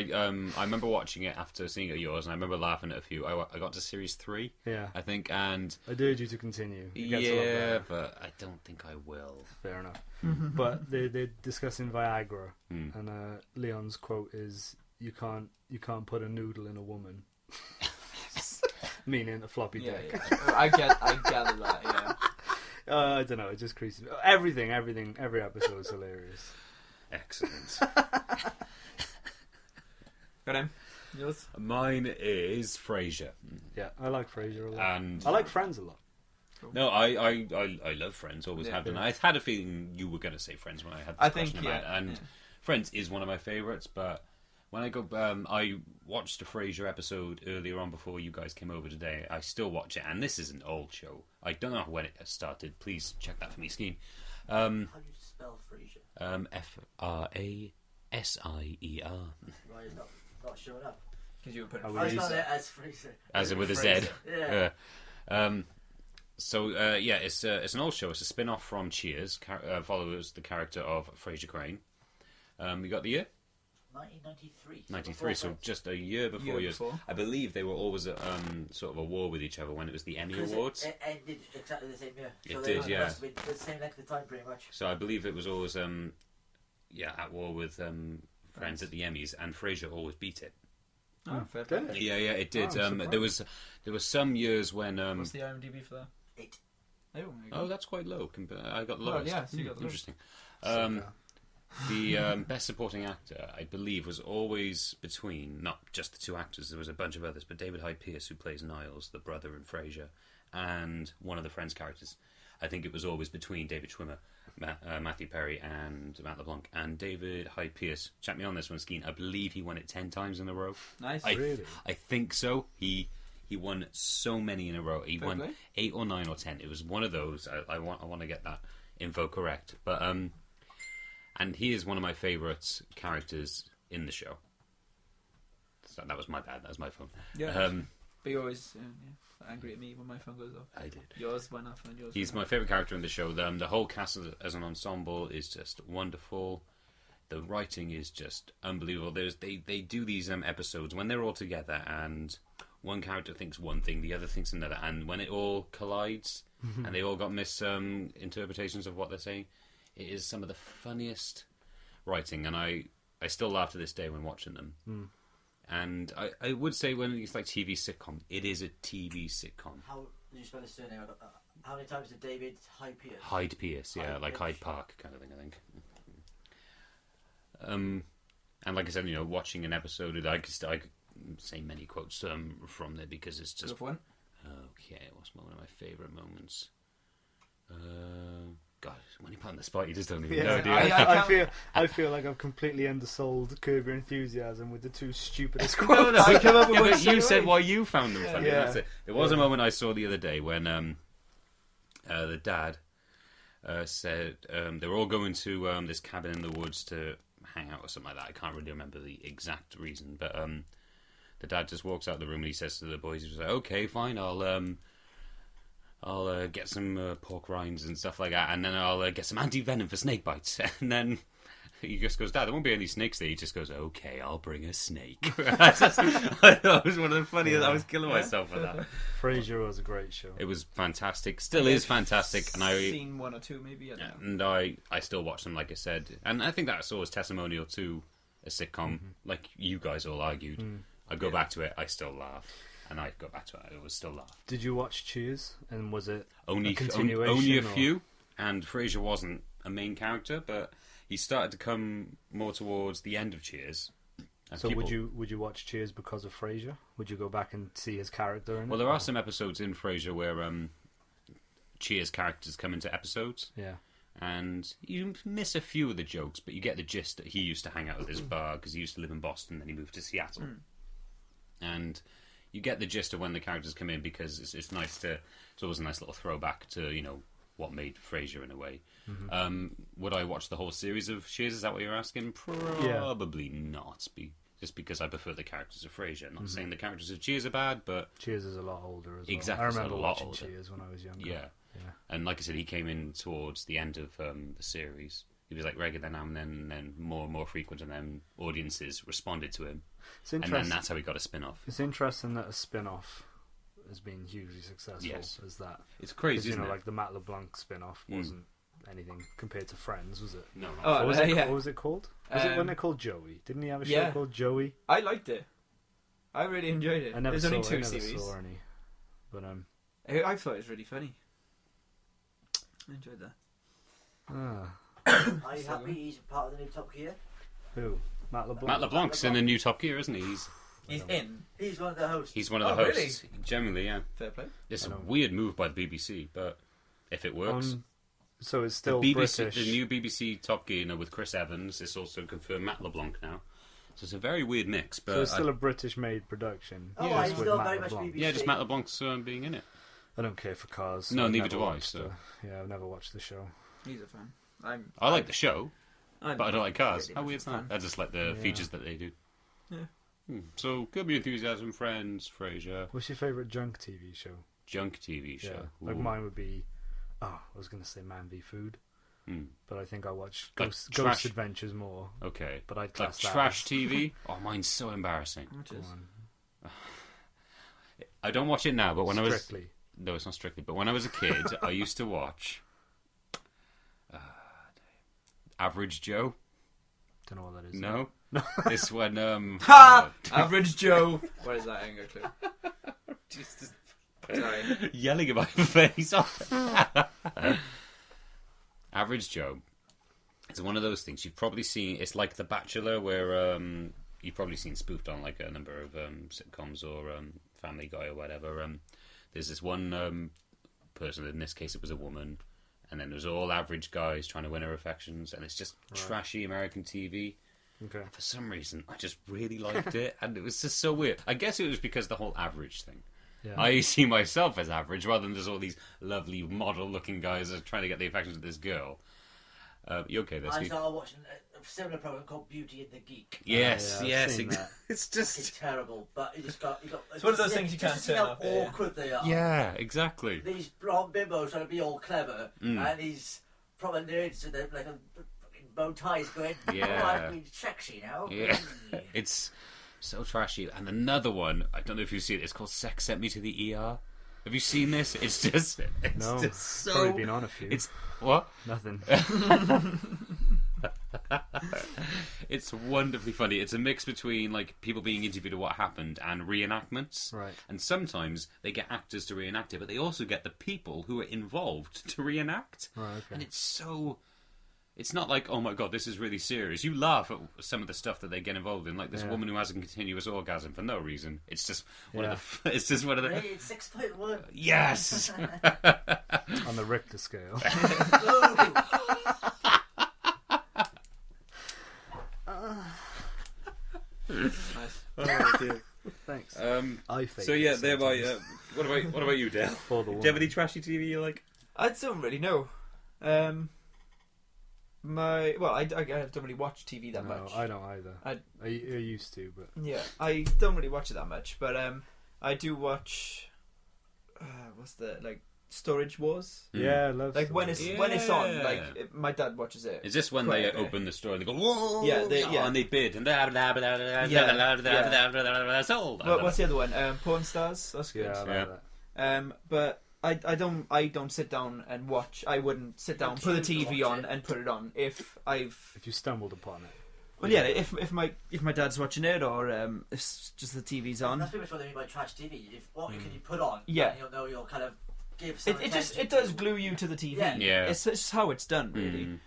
remember watching it after seeing it yours, and I remember laughing at a few. I got to series 3, Yeah, I think, and I urge you to continue. It gets a lot yeah, better. but I don't think I will. Fair enough. But they're discussing Viagra, and Leon's quote is, "You can't put a noodle in a woman," meaning a floppy dick. Yeah. I gather that. Yeah. I don't know. It just creases. Every episode is hilarious. Excellent. Got him. Yours? Mine is Frasier, Yeah, I like Frasier a lot. and I like Friends a lot. no, I love Friends. Always have done. yeah. I had a feeling you were going to say Friends when I had this I think, question about it, and yeah. Friends is one of my favourites. But when I go, I watched a Frasier episode earlier on before you guys came over today. I still watch it, and this is an old show. I don't know when it started. Please check that for me, Skeen. How do you spell Frasier? Frasier. Why is not showing up? Because you were putting. Oh, I He's- spelled it as Frasier. As in with a Z. Frasier. Yeah. It's an old show. It's a spin-off from Cheers. Follows the character of Frasier Crane. You got the year? 1993. 93, so just a year before yours. before. I believe they were always at sort of a war with each other when it was the Emmy 'Cause Awards. It ended exactly the same year. It So did, they yeah. must have been the same length of time, pretty much. So I believe it was always at war with Friends at the Emmys, and Frasier always beat it. Oh, fair Did play. it? Yeah, it did. Oh, I'm surprised. There was some years when What's the IMDb for that? 8. Oh, there you oh, go. that's quite low. I got the Well, lowest. yeah, so you got the lowest. Interesting. The best supporting actor, I believe, was always between not just the two actors. There was a bunch of others, but David Hyde Pierce, who plays Niles, the brother in Frasier, and one of the Friends characters. I think it was always between David Schwimmer, Matthew Perry, and Matt LeBlanc. And David Hyde Pierce, check me on this one, Skeen. I believe he won it 10 times in a row. Nice. Really? I think so. He won so many in a row. He Fair won play. 8 or 9 or 10. It was one of those. I want to get that info correct. But and he is one of my favourite characters in the show. So that was my bad. That was my phone. Yeah. But you're always angry at me when my phone goes off. I did. Yours went off and yours. He's my favourite character in the show. The whole cast as an ensemble is just wonderful. The writing is just unbelievable. They do these episodes when they're all together, and one character thinks one thing, the other thinks another, and when it all collides, and they all got interpretations of what they're saying, it is some of the funniest writing. And I I still laugh to this day when watching them. Mm. And I would say when it's like TV sitcom, it is a TV sitcom. How did you spell his surname? How many times did David Hyde Pierce? Hyde Pierce, yeah, Hyde like Pierce. Hyde Park kind of thing, I think. And like I said, watching an episode, I could say many quotes from there because it's just... Go for one. Okay, what's one of my favourite moments? God, when you put on the spot, you just don't even know, do you? I feel like I've completely undersold Curb Your Enthusiasm with the two stupidest No, quotes. no, I came up with one but you straight said away. why you found them funny. Yeah. That's it. There was a moment I saw the other day when the dad said they were all going to this cabin in the woods to hang out or something like that. I can't really remember the exact reason, but the dad just walks out of the room and he says to the boys, he's like, "Okay, fine, I'll get some pork rinds and stuff like that, and then I'll get some anti-venom for snake bites." And then he just goes, "Dad, there won't be any snakes there." He just goes, "Okay, I'll bring a snake." I thought it was one of the funniest. I was killing myself for that. Frasier was a great show. It was fantastic. Still is fantastic. And Seen one or two, maybe. I don't know. and I still watch them, like I said. And I think that's always testimonial to a sitcom. Like you guys all argued. I go back to it, I still laugh. And I go back to it, I would still laugh. Did you watch Cheers? And was it Only a continuation? only a or- few. And Frasier wasn't a main character, but he started to come more towards the end of Cheers. And So people- would you watch Cheers because of Frasier? Would you go back and see his character in it? Well, there are some episodes in Frasier where Cheers characters come into episodes. Yeah. And you miss a few of the jokes, but you get the gist that he used to hang out at this bar because he used to live in Boston, then he moved to Seattle. And you get the gist of when the characters come in because it's nice to... It's always a nice little throwback to, what made Frasier in a way. Would I watch the whole series of Cheers? Is that what you're asking? Probably not. Just because I prefer the characters of Frasier. Not saying the characters of Cheers are bad, but... Cheers is a lot older as well. Exactly, I it's a remember lot watching older. Cheers when I was younger. Yeah. Yeah. And like I said, he came in towards the end of the series. He was like regular now and then more and more frequent, and then audiences responded to him. It's And interesting. then that's how he got a spin-off. It's interesting that a spin-off has been hugely successful Yes. as that. It's 'Cause, crazy, isn't it? like the Matt LeBlanc spin-off wasn't anything compared to Friends, was it? No, Oh, What was it, yeah. what was it called? Was it when Um, they called Joey? Didn't he have a show yeah. called Joey? I liked it. I really enjoyed it. I never There's only saw, two I never series. saw any. But I thought it was really funny. I enjoyed that. Are you happy he's part of the new Top Gear? who? Matt LeBlanc. Matt LeBlanc's in the new Top Gear, isn't he? He's in. He's one of the hosts. He's one of the Oh, hosts. Generally, yeah. Fair play. It's I a don't- weird move by the BBC, but if it works... So it's the still BBC, British. the new BBC Top Gear with Chris Evans, it's also confirmed Matt LeBlanc now. So it's a very weird mix, but... So it's still a British-made production. Oh, Yeah, he's just with still Matt very much LeBlanc. BBC. yeah, just Matt LeBlanc's being in it. I don't care for cars. No, I've neither never do I, watched so- Yeah, I've never watched the show. He's a fan. I like the show, I'm but I don't like cars. really How much weird's a that? fan. I just like the Yeah. features that they do. Yeah. So, Curb Your Enthusiasm, Friends, Frasier, What's your favourite junk TV show? junk TV show. Yeah, like Ooh. mine would be. I was going to say Man v Food, Hmm. but I think I watch Like Ghost trash- Adventures more. Okay. But I'd Like class that trash as- TV. Oh, mine's so embarrassing. Which Go is on. I don't watch it now, but when I was... Strictly. No, it's not Strictly. But when I was a kid, I used to watch Average Joe. Don't know what that is. No, it's when Ha! Average Joe. Where is that? I ain't got a clue. just Sorry. yelling about your face off. Average Joe. It's one of those things you've probably seen. It's like The Bachelor, where you've probably seen spoofed on like a number of sitcoms or Family Guy or whatever. There's this one person. In this case, it was a woman. And then there's all average guys trying to win her affections, and it's just trashy American TV. Okay. For some reason, I just really liked it, and it was just so weird. I guess it was because the whole average thing. Yeah. I see myself as average, rather than just all these lovely model-looking guys that are trying to get the affections of this girl. You okay there, I Steve? started watching a similar program called Beauty and the Geek. Yes, I've yes. seen that. It's It's just... terrible, but you got. It's one of those things you can't just see turn how off, yeah. awkward they are. Yeah, exactly. These blonde bimbos trying to be all clever, Mm. and these proper nerds with their like a fucking bow ties going. Yeah. Oh, I'm being sexy now. Yeah. Mm. It's so trashy. And another one, I don't know if you've seen it, it's called Sex Sent Me to the ER. Have you seen this? It's just... It's No. just Probably so... been on a few. It's... What? Nothing. It's wonderfully funny. It's a mix between like people being interviewed of what happened and reenactments. Right. And sometimes they get actors to reenact it, but they also get the people who are involved to reenact. Right, okay. And it's so... It's not like, oh my god, this is really serious. You laugh at some of the stuff that they get involved in, like this woman who has a continuous orgasm for no reason. It's just one of the... It's just one of the... Rated 6.1. Yes! On the Richter scale. Nice. Oh, dear. Thanks. I think So yeah, there my... what about you, Dale? For the Do you have any trashy TV you like? I don't really know. I don't really watch TV that No, much. I don't either. I used to, but Yeah, I don't really watch it that much, but I do watch. What's the Storage Wars? yeah, I love Like when stories. it's on, Yeah. my dad watches it. Is this when Quite they a bit. open the store and they go, whoa! Yeah, and they bid and sold. What's the other one? Porn Stars. That's good. Yeah, I like Yeah. that. But I don't sit down and watch. I wouldn't sit down, put the TV on, and put it on if If you stumbled upon it. Well, yeah, if my dad's watching it or it's just the TV's on. That's pretty much what they mean by trash TV. What can you put on? Yeah. And you'll know you'll kind of give some It does glue you to the TV. Yeah. It's how it's done, really.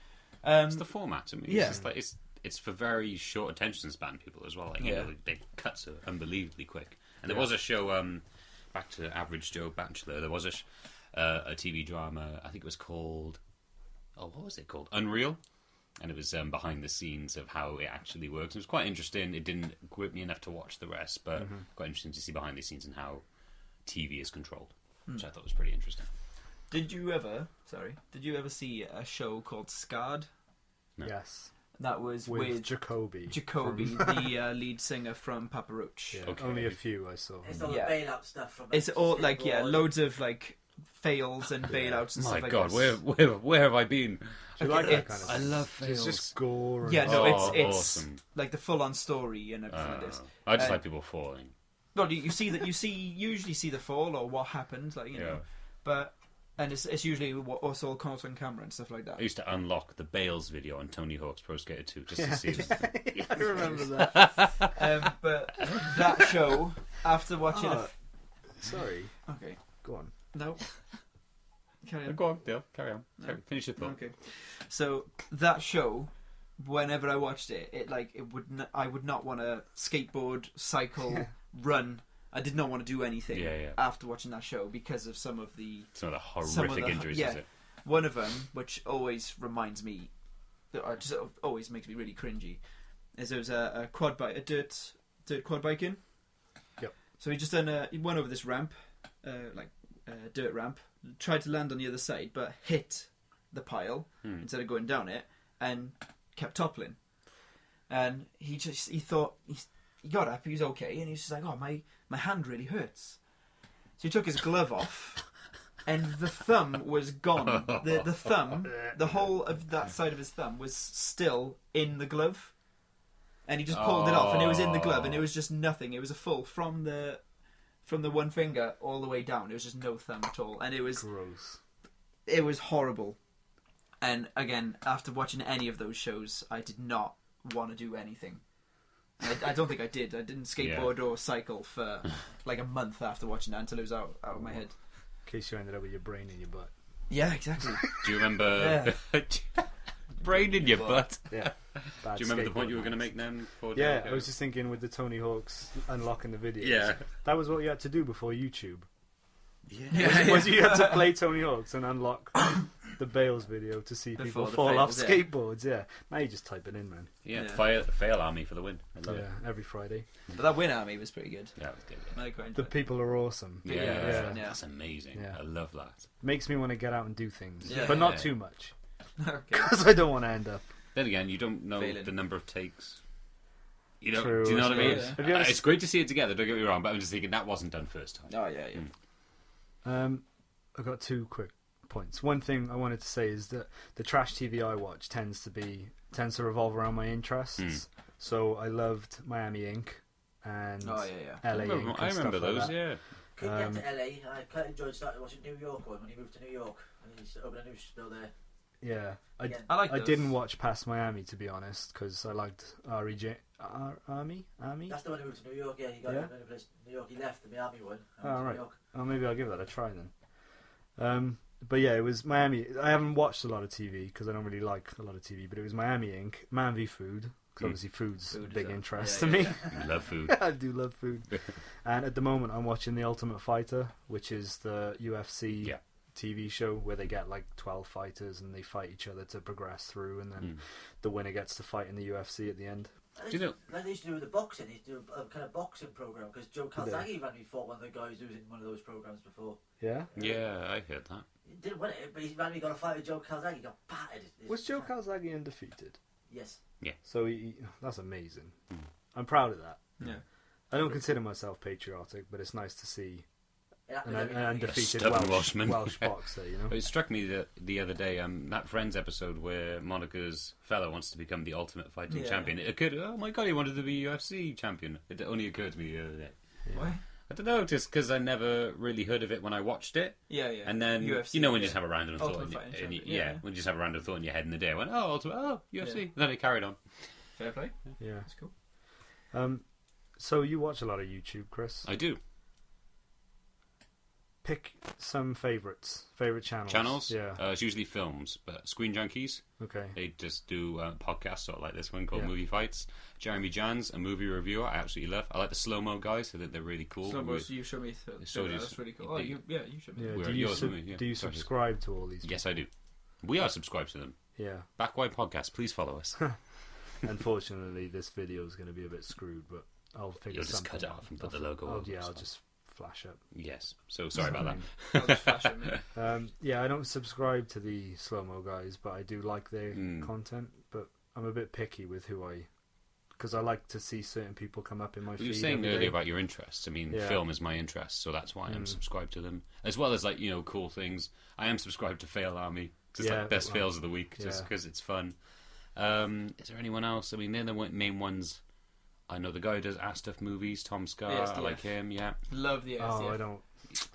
It's the format. I mean, Yeah. it's just like it's for very short attention span people as well. Like, you know, they cut so unbelievably quick. And there was a show, back to Average Joe Bachelor. There was a TV drama. I think it was called. Oh, what was it called? Unreal. And it was behind the scenes of how it actually works. It was quite interesting. It didn't grip me enough to watch the rest, but quite interesting to see behind the scenes and how TV is controlled, which I thought was pretty interesting. Did you ever see a show called Scarred? No. Yes. That was With Jacoby. Jacoby, the lead singer from Papa Roach. Yeah, Okay. only a few I saw. It's all Yeah. the bailout stuff from It's all skateboard. loads of fails and bailouts and My stuff like God, this. where have I been? Do you like that it's- kind of I thing? love It's fails. just gore. And Yeah, no, Oh, it's awesome. like the full on story and everything like this. I just Uh, like people falling. Well, you usually see the fall or what happened, know. But it's usually what's all caught on camera and stuff like that. I used to unlock the Bales video on Tony Hawk's Pro Skater 2 just to see it. I remember that. But that show, after watching Sorry. okay, Go on. no, carry on. Go on, Dale, carry on. Finish your thought. Okay, so that show, whenever I watched it, I would not want to skateboard, cycle, run. I did not want to do anything after watching that show because of some of the Horrific injuries, is it? One of them, which always reminds me, that just always makes me really cringy, is there was a dirt quad biking. Yep. So he went over this ramp, dirt ramp, tried to land on the other side, but hit the pile instead of going down it, and kept toppling. And he thought he got up, he was okay, and he was just like, oh, my hand really hurts. So he took his glove off, and the thumb was gone. The thumb, the whole of that side of his thumb was still in the glove. And he just pulled it off, and it was in the glove, and it was just nothing. It was a full from the one finger all the way down. It was just no thumb at all, and it was Gross. It was horrible. And again, after watching any of those shows, I did not want to do anything. I don't think I did. I didn't skateboard or cycle for like a month after watching that until it was out of my head. In case you ended up with your brain in your butt. Yeah, exactly. Do you remember... Brain in your butt. Yeah. Do you remember the point you were going to make then? Yeah, I was just thinking with the Tony Hawk's unlocking the videos. Yeah. That was what you had to do before YouTube. Yeah. Was you had to play Tony Hawk's and unlock the Bales video to see Before people the fall off fails, yeah. skateboards. Yeah. Now you just type it in, man. Yeah, Yeah. fail army for the win. I love Yeah, it. every Friday. But that Win Army was pretty good. Yeah, that was good. I quite The enjoyed it. people are awesome. Yeah, Yeah. that's amazing. Yeah. I love that. Makes me want to get out and do things, Yeah. but not too much, Okay. because I don't want to end up. Then again, you don't know Failing. the number of takes. You know, True, do you know I what I mean? suppose. Have you ever It's great to see it together. Don't get me wrong, but I'm just thinking that wasn't done first time. Oh yeah, yeah. I've got 2 quick points. One thing I wanted to say is that the trash TV I watch tends to revolve around my interests. So I loved Miami Inc. and Oh yeah. LA Inc. I and remember stuff like those. that. Yeah. Couldn't get to LA. I quite enjoyed starting watching New York when he moved to New York. And he's opened a new show there. Yeah, I like I those. didn't watch Past Miami, to be honest, because I liked Army. That's the one who moved to New York. Yeah, he got Yeah? a place in New York. He left the Miami one. Oh, went to right. New York. Oh, maybe I'll give that a try then. But yeah, it was Miami. I haven't watched a lot of TV because I don't really like a lot of TV. But it was Miami Inc. Man v Food, because obviously food's a Food is big a- interest yeah, to me. yeah. You love food. I do love food. And at the moment, I'm watching The Ultimate Fighter, which is the UFC Yeah. TV show where they get like 12 fighters and they fight each other to progress through, and then the winner gets to fight in the UFC at the end. They Do you used to- like they used to do with the boxing. They used to do a kind of boxing program because Joe Did they? Calzaghe randomly fought one of the guys who was in one of those programs before. Yeah? Yeah, I heard that. He didn't win it, but he randomly got a fight with Joe Calzaghe. He got battered. Was Joe Calzaghe undefeated? Yes. So that's amazing. I'm proud of that. Yeah. I don't consider myself patriotic, but it's nice to see an undefeated stubborn Welshman. Welsh boxer, you know? But it struck me that the other day, that Friends episode where Monica's fella wants to become the ultimate fighting Yeah. champion. It occurred, oh my god, he wanted to be UFC champion. It only occurred to me the other day. Why? I don't know, just because I never really heard of it when I watched it. Yeah, yeah. And then, UFC, you know, when you yeah. just have a random thought. Ultimate Fighting And you, Champion, yeah. when you just have a random thought in your head in the day, I went, UFC. Yeah. And then it carried on. Fair play. Yeah. That's cool. So you watch a lot of YouTube, Chris. I do. Pick some favorite channels. Channels? Yeah. It's usually films, but Screen Junkies, Okay. they just do podcasts sort of like this one called Yeah. Movie Fights. Jeremy Jans, a movie reviewer, I absolutely love. I like the slow-mo guys, I think they're really cool. So We- you showed me. So That's does- really cool. Oh, you showed me. Yeah. We're Do at you yours, weren't we? Yeah. do you Sorry. subscribe to all these? Yes, I do. We are subscribed to them. Yeah. Backwide Podcast, please follow us. Unfortunately, this video is going to be a bit screwed, but I'll figure You'll just something cut it out. off and put the logo over. Yeah, It's I'll fine. just flash up. Yes. So sorry about that. I'll just flash it, mate. Yeah, I don't subscribe to the slow-mo guys, but I do like their Mm. content. But I'm a bit picky with who because I like to see certain people come up in my You feed. were saying every earlier day. about your interests. I mean, Yeah. film is my interest, so that's why I'm subscribed to them. As well as, like, you know, cool things. I am subscribed to Fail Army. Just Yeah, like best well, fails of the week, just yeah. because it's fun. Is there anyone else? I mean, they're the main ones. I know the guy who does Astuff movies, Tom Scar. I ASDF. like him. Yeah. Love the SDF. Oh, I don't.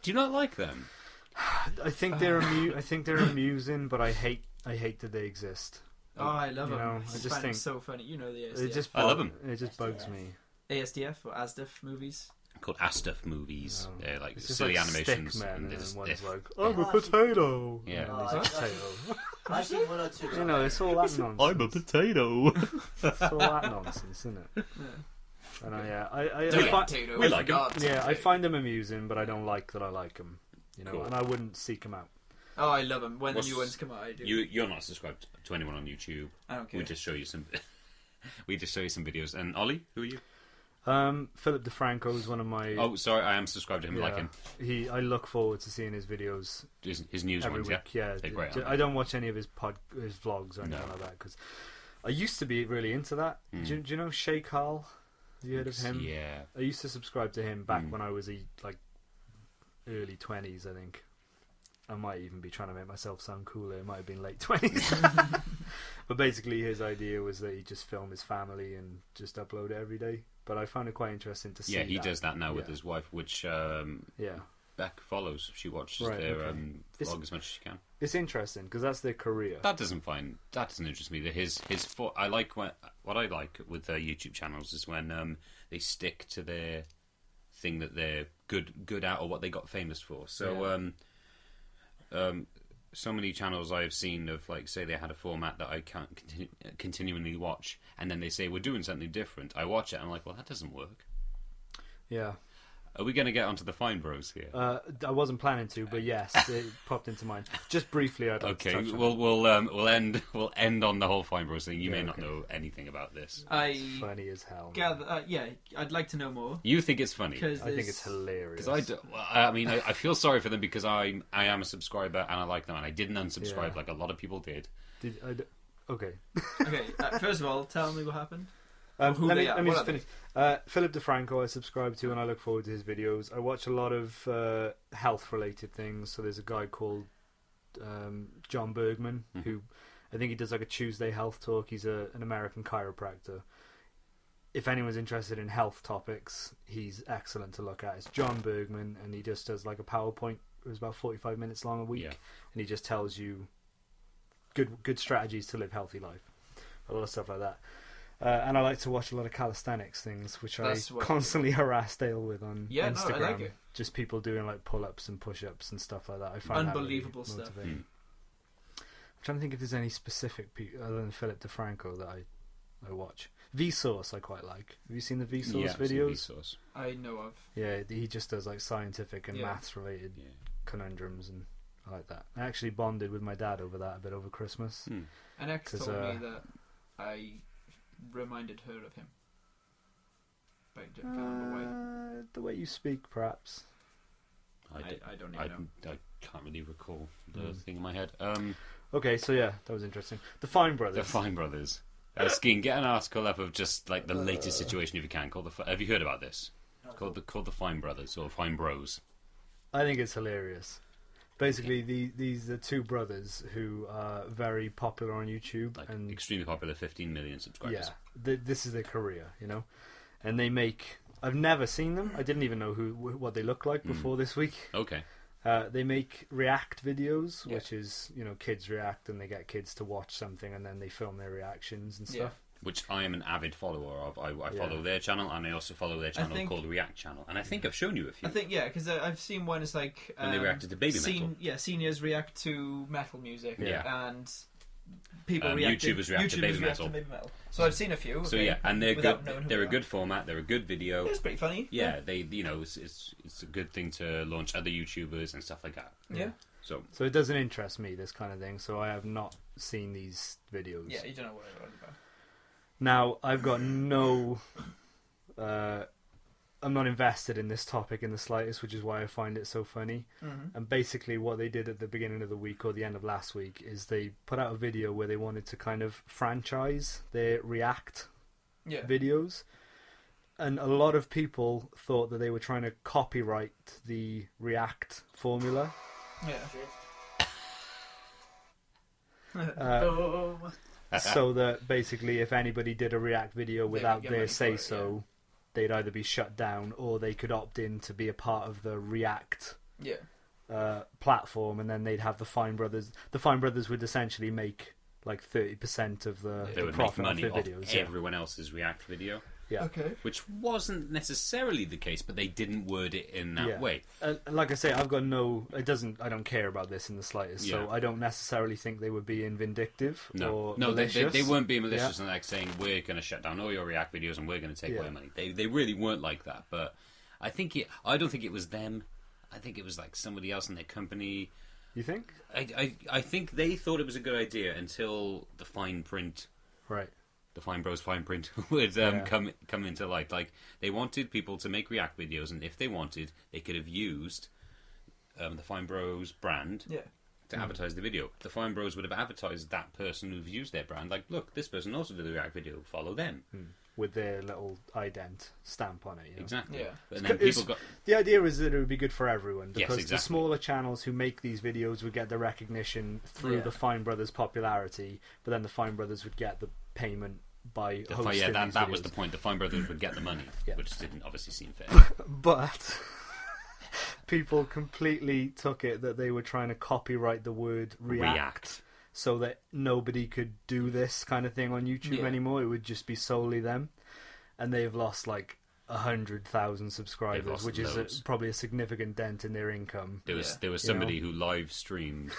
Do you not like them? I think they're I think they're amusing, but I hate that they exist. Oh, I love You them. know, I I just just find think- it so funny. You know the It ASDF. just I love 'em. It just bugs SDF. me. ASDF or ASDF movies. Called Astuff movies. No. They're like It's just silly like animations. stick men, and and they're just- one's they're- like, I'm a potato. Yeah. And there's a Oh, potato. I've seen one or two. You know, it's all that nonsense. I'm a potato. It's all that nonsense, isn't it? Yeah. And We like 'em. I find them amusing, but I don't like that I like them. You know, Cool. and I wouldn't seek them out. Oh, I love them. When What's- the new ones come out, I do. You're not subscribed to anyone on YouTube. I don't care. We just show you some. We just show you some videos. And Ollie, who are you? Philip DeFranco is one of my. Oh, sorry, I am subscribed to him. Like him. I look forward to seeing his videos His news every ones. week. Yeah. Yeah, They're great, I aren't they? don't watch any of his vlogs or anything No. like that because I used to be really into that. Mm. Do you know Shay Carl? Have you heard of him? Yeah. I used to subscribe to him back Mm. when I was early 20s, I think. I might even be trying to make myself sound cooler. It might have been late 20s. But basically his idea was that he'd just film his family and just upload it every day. But I found it quite interesting to see Yeah, he does that now with Yeah. his wife, which Yeah. Beck follows. She watches Right, their okay. vlog as much as she can. It's interesting because that's their career. That doesn't interest me. I like what I like with YouTube channels is when they stick to their thing that they're good at or what they got famous for. So so many channels I've seen of, like, say they had a format that I can't continually watch, and then they say we're doing something different. I watch it and I'm like, well, that doesn't work. Yeah. Are we going to get onto the Fine Bros here? I wasn't planning to, but yes, it popped into mind. Just briefly, I'd like to Okay, touch on we'll end on the whole Fine Bros thing. You may Yeah, not okay. know anything about this. I funny as hell. gather. Yeah, I'd like to know more You think it's funny? because I think it's hilarious. Because I mean, I feel sorry for them because I am a subscriber and I like them, and I didn't unsubscribe Yeah. like a lot of people did. Okay. Okay, first of all, tell me what happened. Who let they me are, just what are finish. Philip DeFranco I subscribe to and I look forward to his videos. I watch a lot of health related things. So there's a guy called John Bergman who I think he does like a Tuesday health talk. He's an American chiropractor. If anyone's interested in health topics, he's excellent to look at. It's John Bergman, and he just does like a PowerPoint. It was about 45 minutes long a week, Yeah. and he just tells you good strategies to live healthy life. A lot of stuff like that. And I like to watch a lot of calisthenics things, which That's I what- constantly harass Dale with on Yeah, no, Instagram. I like it. Just people doing like pull-ups and push-ups and stuff like that. I find Unbelievable that really stuff. motivating. I'm trying to think if there's any specific people other than Philip DeFranco that I watch. Vsauce I quite like. Have you seen the Vsauce Yeah, videos? Vsauce. I know of. Yeah, he just does like scientific and Yeah. maths related Yeah. conundrums, and I like that. I actually bonded with my dad over that a bit over Christmas. Hmm. An ex 'Cause, told me that I reminded her of him. But I can't remember why. The way you speak, perhaps. I don't even know. I can't really recall the Mm. thing in my head. Okay, so yeah, that was interesting. The Fine Brothers. The Fine Brothers. Skeen, get an article up of just like the latest situation if you can. Have you heard about this? Called the Fine Brothers or Fine Bros. I think it's hilarious. Basically, these are two brothers who are very popular on YouTube, Like and extremely popular, 15 million subscribers. yeah, this is their career, you know. And they make. I've never seen them. I didn't even know what they look like before this week. Okay. They make react videos, Yeah. which is kids react, and they get kids to watch something, and then they film their reactions and stuff. Which I am an avid follower of. I Yeah. follow their channel, and I also follow their channel think- called React Channel. And I think I've shown you a few. I think, yeah, because I've seen one is like... When they reacted to baby metal. Yeah, seniors react to metal music. Yeah. And people YouTubers react to baby react metal. So I've seen a few. So okay, yeah, and they're without good. knowing who They're they a are. good format. They're a good video. It's pretty funny. Yeah, they it's a good thing to launch other YouTubers and stuff like that. Yeah. So So it doesn't interest me, this kind of thing. So I have not seen these videos. Yeah, you don't know what it's about. Now I've got no. I'm not invested in this topic in the slightest, which is why I find it so funny. Mm-hmm. And basically, what they did at the beginning of the week or the end of last week is they put out a video where they wanted to kind of franchise their React Yeah. videos, and a lot of people thought that they were trying to copyright the React formula. Yeah. Boom. So that basically, if anybody did a React video without get their money for say it, so, they'd either be shut down or they could opt in to be a part of the React Yeah. platform, and then they'd have the Fine Brothers. The Fine Brothers would essentially make like 30% of the they would make profit money off their off videos. Yeah. everyone else's React video, Yeah. Okay. which wasn't necessarily the case, but they didn't word it in that Yeah. way. And like I say, I've got no. I don't care about this in the slightest. So Yeah. I don't necessarily think they were being vindictive or No, malicious. they weren't being malicious and like saying we're going to shut down all your React videos and we're going to take all Yeah. your money. They really weren't like that. But I don't think it was them. I think it was like somebody else in their company. You think? I think they thought it was a good idea until the fine print, Right. the Fine Bros fine print would Yeah. come into light. Like they wanted people to make React videos, and if they wanted, they could have used the Fine Bros brand Yeah. to advertise the video. The Fine Bros would have advertised that person who've used their brand. Like, look, this person also did a React video. Follow them. With their little ident stamp on it. You know? Exactly. Yeah. And then people got. The idea is that it would be good for everyone, Yes, because the exactly. smaller channels who make these videos would get the recognition through Yeah. the Fine Brothers popularity, but then the Fine Brothers would get the payment by hosting Yeah, these that was videos. the point. The Fine Brothers would get the money, Yeah. which didn't obviously seem fair. But people completely took it that they were trying to copyright the word react. So that nobody could do this kind of thing on YouTube Yeah. anymore. It would just be solely them. And they've lost like 100,000 They've subscribers, lost which is loads. probably a significant dent in their income. There was Yeah. there was You somebody know? who live streamed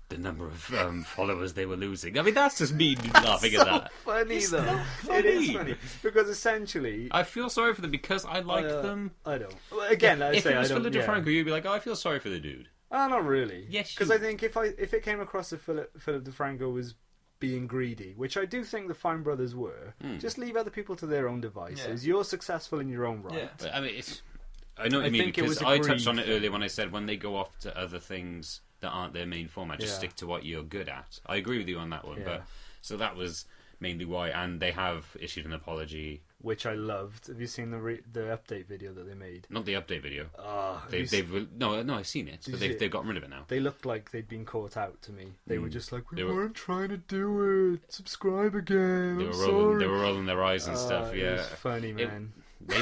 the number of followers they were losing. I mean, that's just me laughing at that. Funny It's though. not It is funny. funny because essentially, I feel sorry for them because I like them. I don't. Well, again, I If say it was I don't. Philip DeFranco, you'd be like, "Oh, I feel sorry for the dude." Not really. Yes, because you- I think if it came across that Philip DeFranco was being greedy, which I do think the Fine Brothers were, just leave other people to their own devices. You're successful in your own right. Yeah. But, I mean, it's. I know what I you mean think it because was a I touched on greed it thing. earlier when I said when they go off to other things that aren't their main format, just Yeah. stick to what you're good at. I agree with you on that one, Yeah. but so that was mainly why, and they have issued an apology. Which I loved. Have you seen the update video that they made? Not the update video. Have you No, I've seen it, Did but you see it? they've gotten rid of it now. They looked like they'd been caught out to me. They were just like, They we were- weren't trying to do it. Subscribe again. They I'm were sorry. rolling their eyes and stuff. It Yeah, was funny, man. They,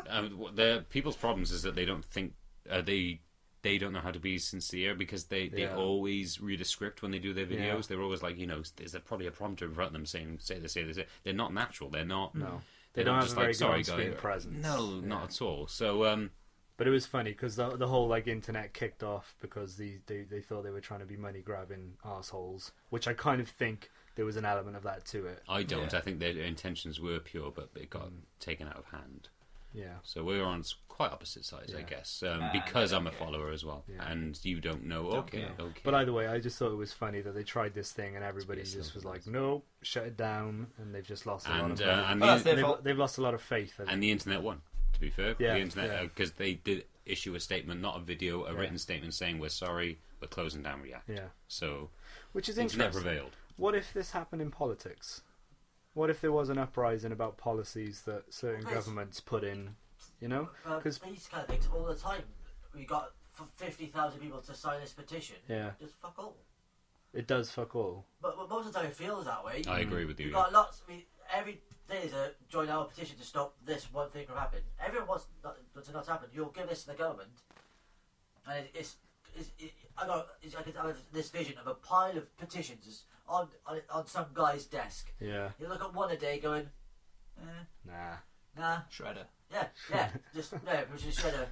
the people's problems is that they don't think they they don't know how to be sincere because they Yeah. always read a script when they do their videos. Yeah. They're always like, there's probably a prompter in front of them saying, say this, say this. They're not natural. They're not. No. They They don't have just a very like, good sorry, on-screen guy. presence. No, Yeah. not at all. So, But it was funny because the whole like internet kicked off because they thought they were trying to be money grabbing assholes, which I kind of think there was an element of that to it. I don't. Yeah. I think their intentions were pure, but it got taken out of hand. Yeah. So we're on quite opposite sides, I Yeah. guess, because I'm a follower as well, Yeah. and you don't know. Okay, know. okay. But either way, I just thought it was funny that they tried this thing and everybody It's just was simple. like, "No, shut it down," and they've just lost a lot and of and, money. Well, the, that's their They've, fault. they've lost a lot of faith. I think. and the internet won. To be fair, Yeah, the internet yeah. because they did issue a statement, not a video, a Yeah. written statement saying we're sorry, we're closing down React. Yeah, So which is the internet interesting. prevailed. What if this happened in politics? What if there was an uprising about policies that certain Yes. governments put in? You know, 'Cause- these kind of things all the time. We got 50,000 people to sign this petition. yeah, Just fuck all. it does fuck all. But most of the time it feels that way. I agree with you. We've got lots. Every day is a join our petition to stop this one thing from happening. Everyone wants to not happen. You'll give this to the government, and I can have this vision of a pile of petitions on some guy's desk. Yeah, You look at one a day, going, nah, Shredder. yeah, which is shredder.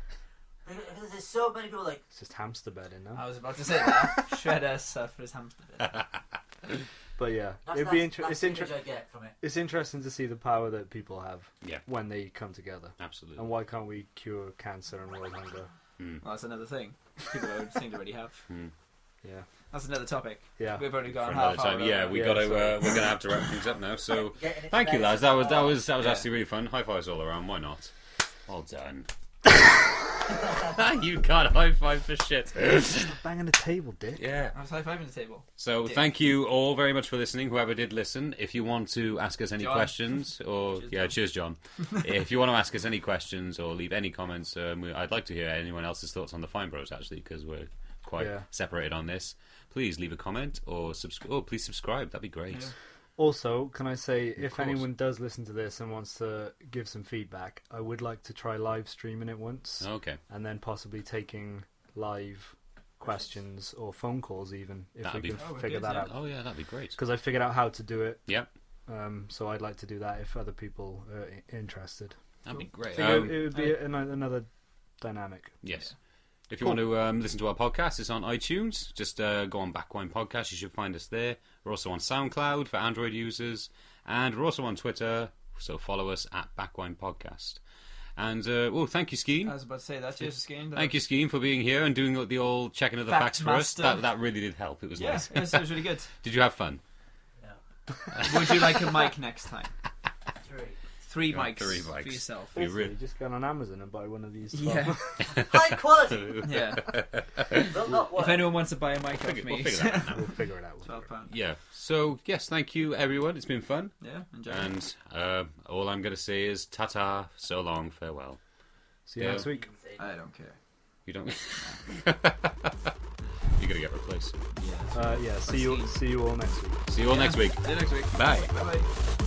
Because there's so many people like. it's just hamster bedding now. I was about to say that. Shredder suffers hamster bit. But yeah, That's, it'd be that's it's the image I get from it. It's interesting to see the power that people have Yeah. when they come together. Absolutely. And why can't we cure cancer and world hunger? Well, that's another thing. People don't seem to already have. Yeah, That's another topic. yeah. We've already For got another half hour. time, yeah, we Yeah, got to. sorry. We're gonna have to wrap things up now. So, Getting it thank you, together. lads. That was Yeah. actually really fun. High fives all around. Why not? Well done. You got high five for shit. Stop banging the table, dick. Yeah. I was high-fiving the table. So Dick. thank you all very much for listening. Whoever did listen, if you want to ask us any John. questions, or cheers, John. If you want to ask us any questions or leave any comments, I'd like to hear anyone else's thoughts on the Fine Bros actually, because we're quite Yeah. separated on this. Please leave a comment or please subscribe. That'd be great. Yeah. Also, can I say, if course. anyone does listen to this and wants to give some feedback, I would like to try live streaming it once, Okay, and then possibly taking live questions or phone calls even, if That'd we be- can Oh, we figure could, that yeah. out. oh yeah, that'd be great. Because I figured out how to do it, Yep, so I'd like to do that if other people are interested. that'd be I great. think it would be another dynamic. Yes. If you want to listen to our podcast, it's on iTunes. Just go on Backwine Podcast. You should find us there. We're also on SoundCloud for Android users. And we're also on Twitter. So follow us at Backwine Podcast. And, thank you, I Skeen. was about to say that. Cheers, Skeen. Thank you, Skeen, for being here and doing the old checking of the Fact facts for us. master. That really did help. It was Yeah, nice. it was really good. Did you have fun? Would you like a mic next time? 3. 3 You want mics, 3 for mics. yourself. You Also, re- you just go on Amazon and buy one of these. Yeah, High quality. yeah. Will not work. If anyone wants to buy a mic off me, We'll figure that out. We'll figure it out. £12. Yeah. So, yes, thank you, everyone. It's been fun. Yeah, enjoy. And all I'm going to say is ta-ta, so long, farewell. See you Yeah. next week. I don't care. You don't... You're going to get replaced. Yeah. Yeah. See you all next week. See you all next week. See you next week. Bye. Bye bye.